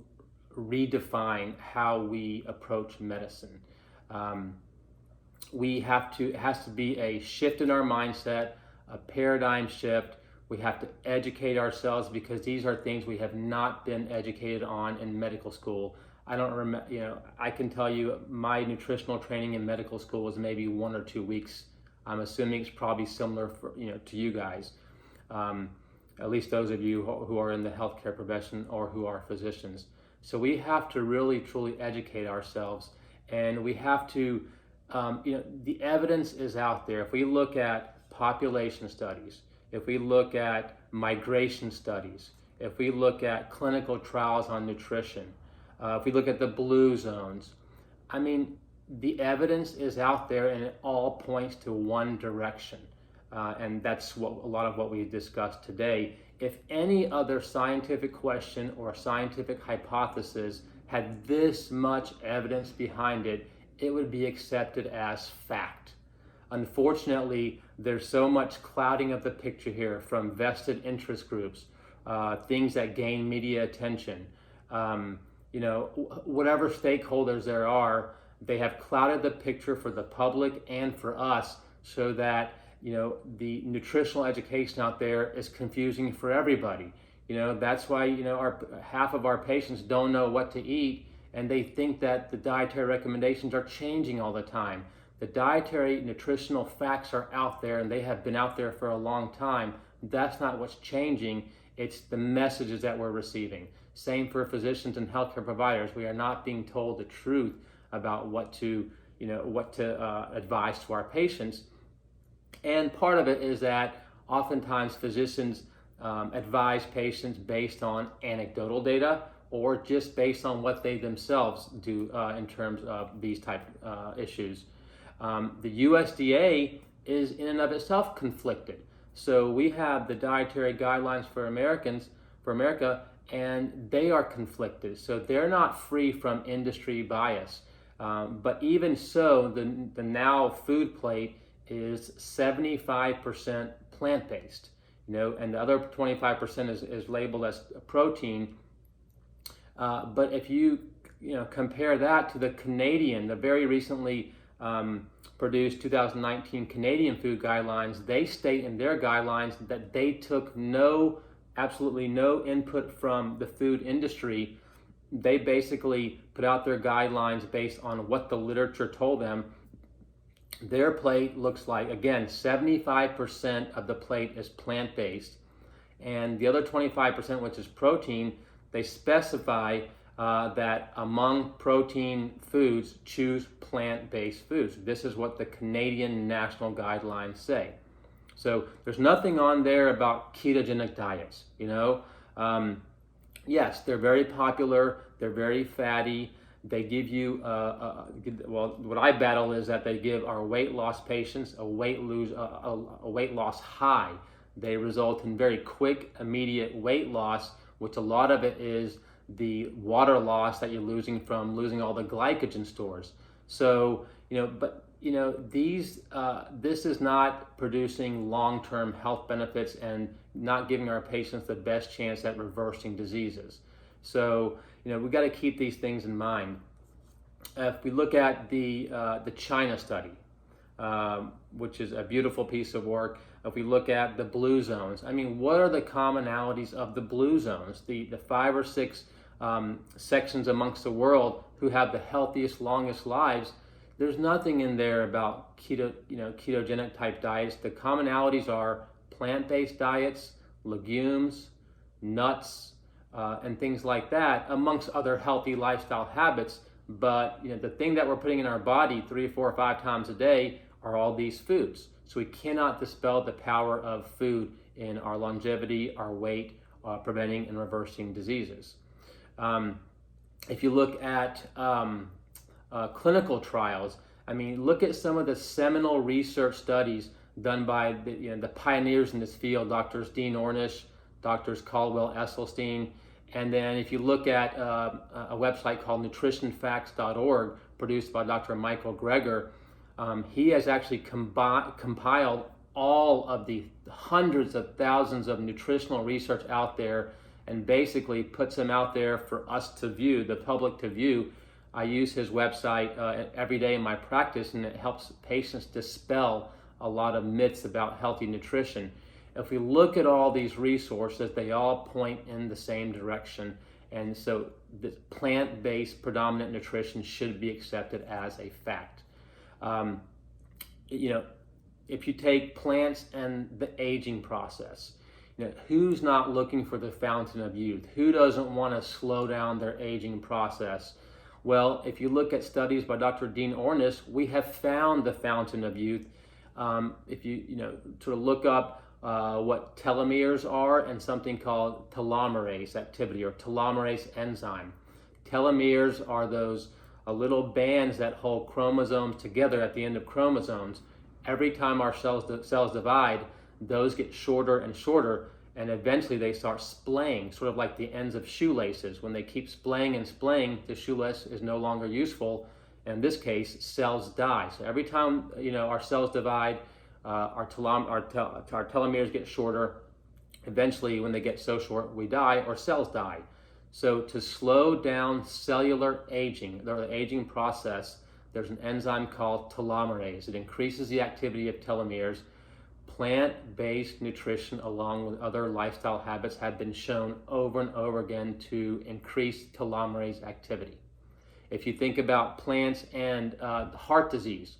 redefine how we approach medicine. It has to be a shift in our mindset, a paradigm shift. We have to educate ourselves, because these are things we have not been educated on in medical school. I don't remember, I can tell you my nutritional training in medical school was maybe 1 or 2 weeks. I'm assuming it's probably similar for, to you guys, at least those of you who are in the healthcare profession or who are physicians. So we have to really, truly educate ourselves, and we have to, the evidence is out there. If we look at population studies, if we look at migration studies, if we look at clinical trials on nutrition, if we look at the blue zones, the evidence is out there, and it all points to one direction. And that's a lot of what we discussed today. If any other scientific question or scientific hypothesis had this much evidence behind it, it would be accepted as fact. Unfortunately, there's so much clouding of the picture here from vested interest groups, things that gain media attention. Whatever stakeholders there are, they have clouded the picture for the public and for us, so that the nutritional education out there is confusing for everybody. That's why half of our patients don't know what to eat, and they think that the dietary recommendations are changing all the time. The dietary nutritional facts are out there, and they have been out there for a long time. That's not what's changing. It's the messages that we're receiving. Same for physicians and healthcare providers. We are not being told the truth about what to advise to our patients. And part of it is that oftentimes physicians advise patients based on anecdotal data, or just based on what they themselves do in terms of these type issues. The USDA is in and of itself conflicted. So we have the dietary guidelines for America, and they are conflicted. So they're not free from industry bias. But even so, the now food plate is 75% plant-based, and the other 25% is labeled as protein. But if you compare that to the very recently produced 2019 Canadian food guidelines, they state in their guidelines that they took absolutely no input from the food industry. They basically put out their guidelines based on what the literature told them. Their plate looks like, again, 75% of the plate is plant-based, and the other 25%, which is protein, they specify that among protein foods, choose plant-based foods. This is what the Canadian national guidelines say. So there's nothing on there about ketogenic diets. Yes, they're very popular, they're very fatty, They give you, well, what I battle is that they give our weight loss patients a weight loss high. They result in very quick, immediate weight loss, which a lot of it is the water loss that you're losing from losing all the glycogen stores. So, this is not producing long-term health benefits and not giving our patients the best chance at reversing diseases. So, we've got to keep these things in mind. If we look at the China study, which is a beautiful piece of work. If we look at the blue zones, I mean, what are the commonalities of the blue zones? The 5 or 6 sections amongst the world who have the healthiest, longest lives. There's nothing in there about ketogenic type diets. The commonalities are plant-based diets, legumes, nuts, and things like that, amongst other healthy lifestyle habits. But the thing that we're putting in our body 3, 4, or 5 times a day are all these foods. So we cannot dispel the power of food in our longevity, our weight, preventing and reversing diseases. If you look at clinical trials, I mean, look at some of the seminal research studies done by the pioneers in this field, Drs. Dean Ornish, Drs. Caldwell Esselstyn. And then if you look at a website called nutritionfacts.org, produced by Dr. Michael Greger, he has actually compiled all of the hundreds of thousands of nutritional research out there and basically puts them out there for us to view, the public to view. I use his website every day in my practice, and it helps patients dispel a lot of myths about healthy nutrition. If we look at all these resources, they all point in the same direction. And so the plant-based predominant nutrition should be accepted as a fact. If you take plants and the aging process, who's not looking for the fountain of youth? Who doesn't want to slow down their aging process? Well, if you look at studies by Dr. Dean Ornish, we have found the fountain of youth. If you sort of look up what telomeres are and something called telomerase activity or telomerase enzyme. Telomeres are those little bands that hold chromosomes together at the end of chromosomes. Every time our cells divide, those get shorter and shorter, and eventually they start splaying, sort of like the ends of shoelaces. When they keep splaying and splaying, the shoelace is no longer useful. In this case, cells die. So every time our cells divide, our telomeres get shorter. Eventually, when they get so short, we die or cells die. So to slow down cellular aging, the aging process, there's an enzyme called telomerase. It increases the activity of telomeres. Plant-based nutrition, along with other lifestyle habits, have been shown over and over again to increase telomerase activity. If you think about plants and heart disease,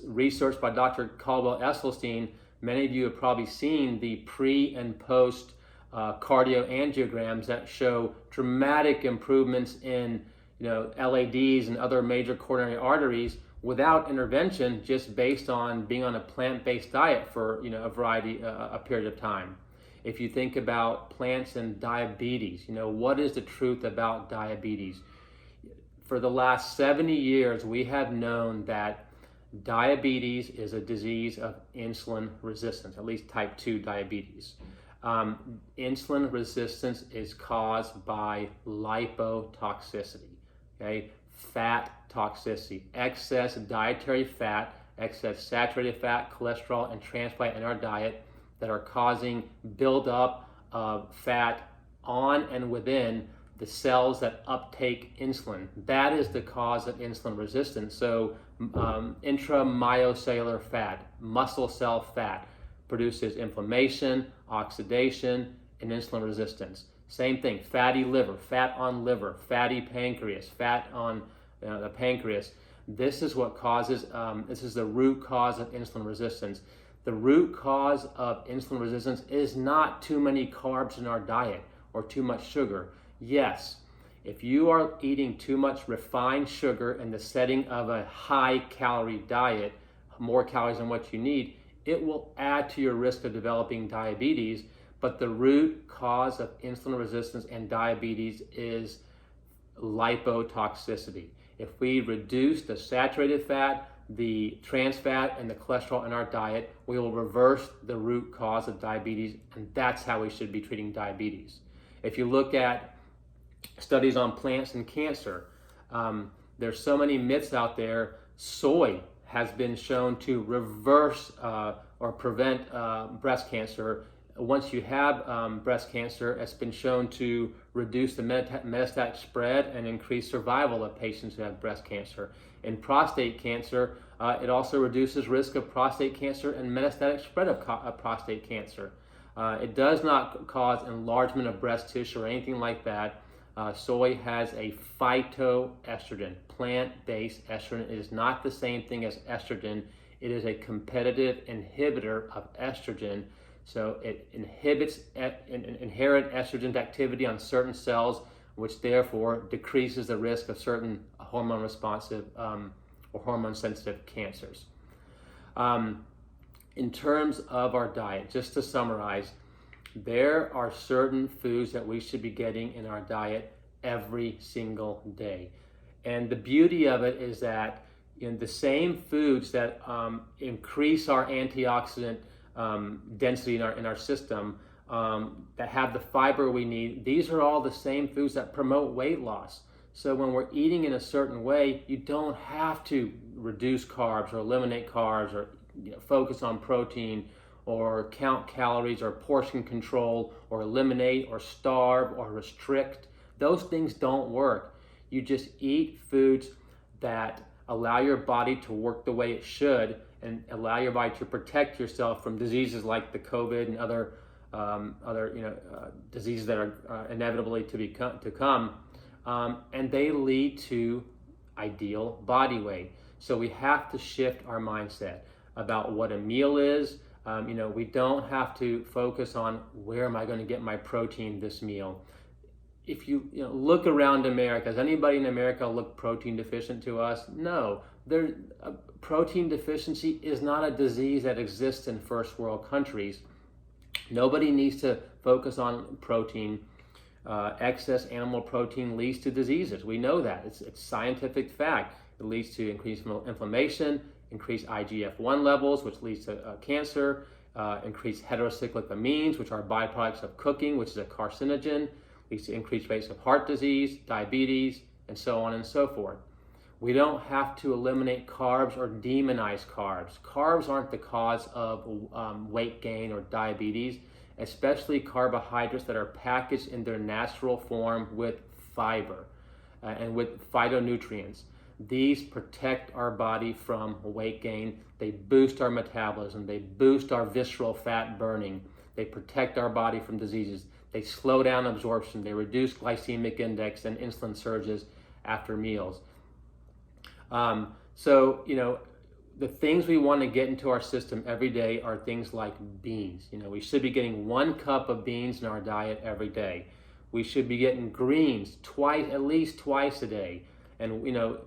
research by Dr. Caldwell Esselstyn, many of you have probably seen the pre and post cardioangiograms that show dramatic improvements in LADs and other major coronary arteries without intervention, just based on being on a plant-based diet for a period of time. If you think about plants and diabetes, what is the truth about diabetes? For the last 70 years, we have known that diabetes is a disease of insulin resistance, at least type 2 diabetes. Insulin resistance is caused by lipotoxicity, fat toxicity, excess dietary fat, excess saturated fat, cholesterol, and trans fat in our diet that are causing buildup of fat on and within the cells that uptake insulin. That is the cause of insulin resistance. So intramyocellular fat, muscle cell fat, produces inflammation, oxidation, and insulin resistance. Same thing, fatty liver, fat on liver, fatty pancreas, fat on the pancreas. This is what causes, this is the root cause of insulin resistance. The root cause of insulin resistance is not too many carbs in our diet or too much sugar. Yes, if you are eating too much refined sugar in the setting of a high calorie diet, more calories than what you need, it will add to your risk of developing diabetes. But the root cause of insulin resistance and diabetes is lipotoxicity. If we reduce the saturated fat, the trans fat, and the cholesterol in our diet, we will reverse the root cause of diabetes, and that's how we should be treating diabetes. If you look at studies on plants and cancer, there's so many myths out there. Soy has been shown to reverse or prevent breast cancer. Once you have breast cancer, it's been shown to reduce the metastatic spread and increase survival of patients who have breast cancer. In prostate cancer, it also reduces risk of prostate cancer and metastatic spread of prostate cancer. It does not cause enlargement of breast tissue or anything like that. Soy has a phytoestrogen, plant-based estrogen. It is not the same thing as estrogen. It is a competitive inhibitor of estrogen. So it inhibits inherent estrogen activity on certain cells, which therefore decreases the risk of certain hormone responsive or hormone sensitive cancers. In terms of our diet, just to summarize, there are certain foods that we should be getting in our diet every single day. And the beauty of it is that in the same foods that increase our antioxidant density in our system, that have the fiber we need, these are all the same foods that promote weight loss. So when we're eating in a certain way, you don't have to reduce carbs or eliminate carbs or focus on protein or count calories or portion control or eliminate or starve or restrict. Those things don't work. You just eat foods that allow your body to work the way it should and allow your body to protect yourself from diseases like the COVID and other diseases that are inevitably to come, and they lead to ideal body weight. So we have to shift our mindset about what a meal is. We don't have to focus on where am I going to get my protein this meal. If you look around America, does anybody in America look protein deficient to us? No. Protein deficiency is not a disease that exists in first world countries. Nobody needs to focus on protein. Excess animal protein leads to diseases. We know that. It's scientific fact. It leads to increased inflammation, increased IGF-1 levels, which leads to cancer, increased heterocyclic amines, which are byproducts of cooking, which is a carcinogen, leads to increased rates of heart disease, diabetes, and so on and so forth. We don't have to eliminate carbs or demonize carbs. Carbs aren't the cause of weight gain or diabetes, especially carbohydrates that are packaged in their natural form with fiber and with phytonutrients. These protect our body from weight gain. They boost our metabolism. They boost our visceral fat burning. They protect our body from diseases. They slow down absorption. They reduce glycemic index and insulin surges after meals. The things we want to get into our system every day are things like beans. We should be getting 1 cup of beans in our diet every day. We should be getting greens at least twice a day. And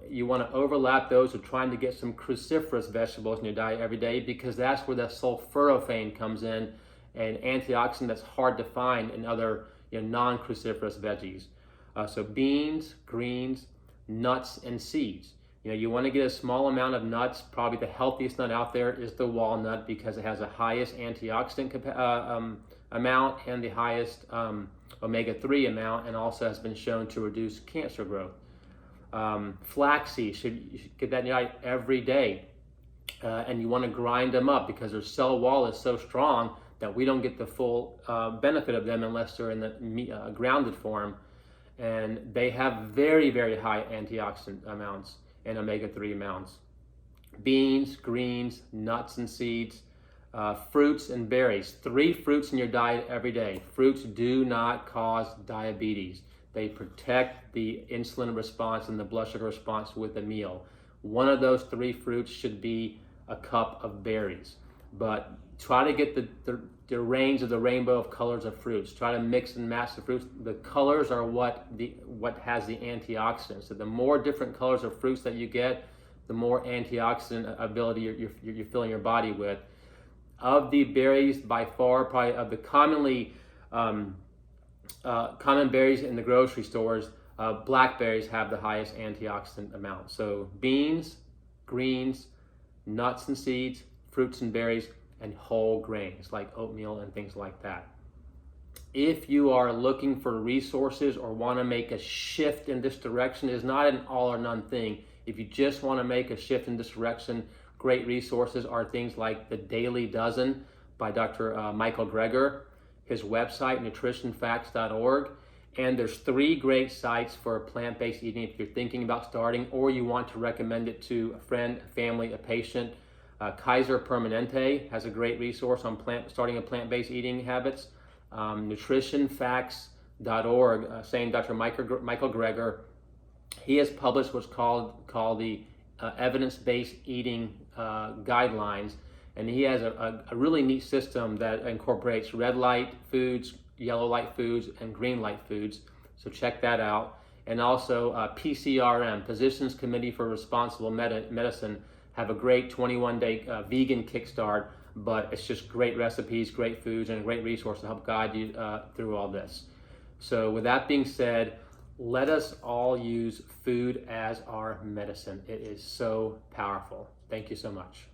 you want to overlap those with trying to get some cruciferous vegetables in your diet every day, because that's where the sulforaphane comes in, an antioxidant that's hard to find in other non-cruciferous veggies. So beans, greens, nuts, and seeds. You want to get a small amount of nuts. Probably the healthiest nut out there is the walnut, because it has the highest antioxidant amount and the highest omega-3 amount, and also has been shown to reduce cancer growth. Flaxseed, you should get that in your diet every day. And you want to grind them up, because their cell wall is so strong that we don't get the full benefit of them unless they're in the grounded form. And they have very, very high antioxidant amounts and omega-3 amounts. Beans, greens, nuts and seeds, fruits and berries. 3 fruits in your diet every day. Fruits do not cause diabetes. They protect the insulin response and the blood sugar response with a meal. One of those 3 fruits should be a cup of berries. But try to get the range of the rainbow of colors of fruits. Try to mix and match the fruits. The colors are what has the antioxidants. So the more different colors of fruits that you get, the more antioxidant ability you're filling your body with. Of the berries, by far, probably of the common berries in the grocery stores, Blackberries have the highest antioxidant amount. So beans, greens, nuts and seeds, fruits and berries, and whole grains like oatmeal and things like that. If you are looking for resources or want to make a shift in this direction, it's not an all or none thing. If you just want to make a shift in this direction, great resources are things like the Daily Dozen by Dr. Michael Greger, his website, nutritionfacts.org. And there's 3 great sites for plant-based eating if you're thinking about starting or you want to recommend it to a friend, a family, a patient. Kaiser Permanente has a great resource on starting a plant-based eating habits. Nutritionfacts.org, saying Dr. Michael Greger, he has published what's called the evidence-based eating guidelines, and he has a really neat system that incorporates red light foods, yellow light foods, and green light foods. So check that out. And also PCRM, Physicians Committee for Responsible Medicine, have a great 21-day vegan kickstart, but it's just great recipes, great foods, and a great resource to help guide you through all this. So with that being said, let us all use food as our medicine. It is so powerful. Thank you so much.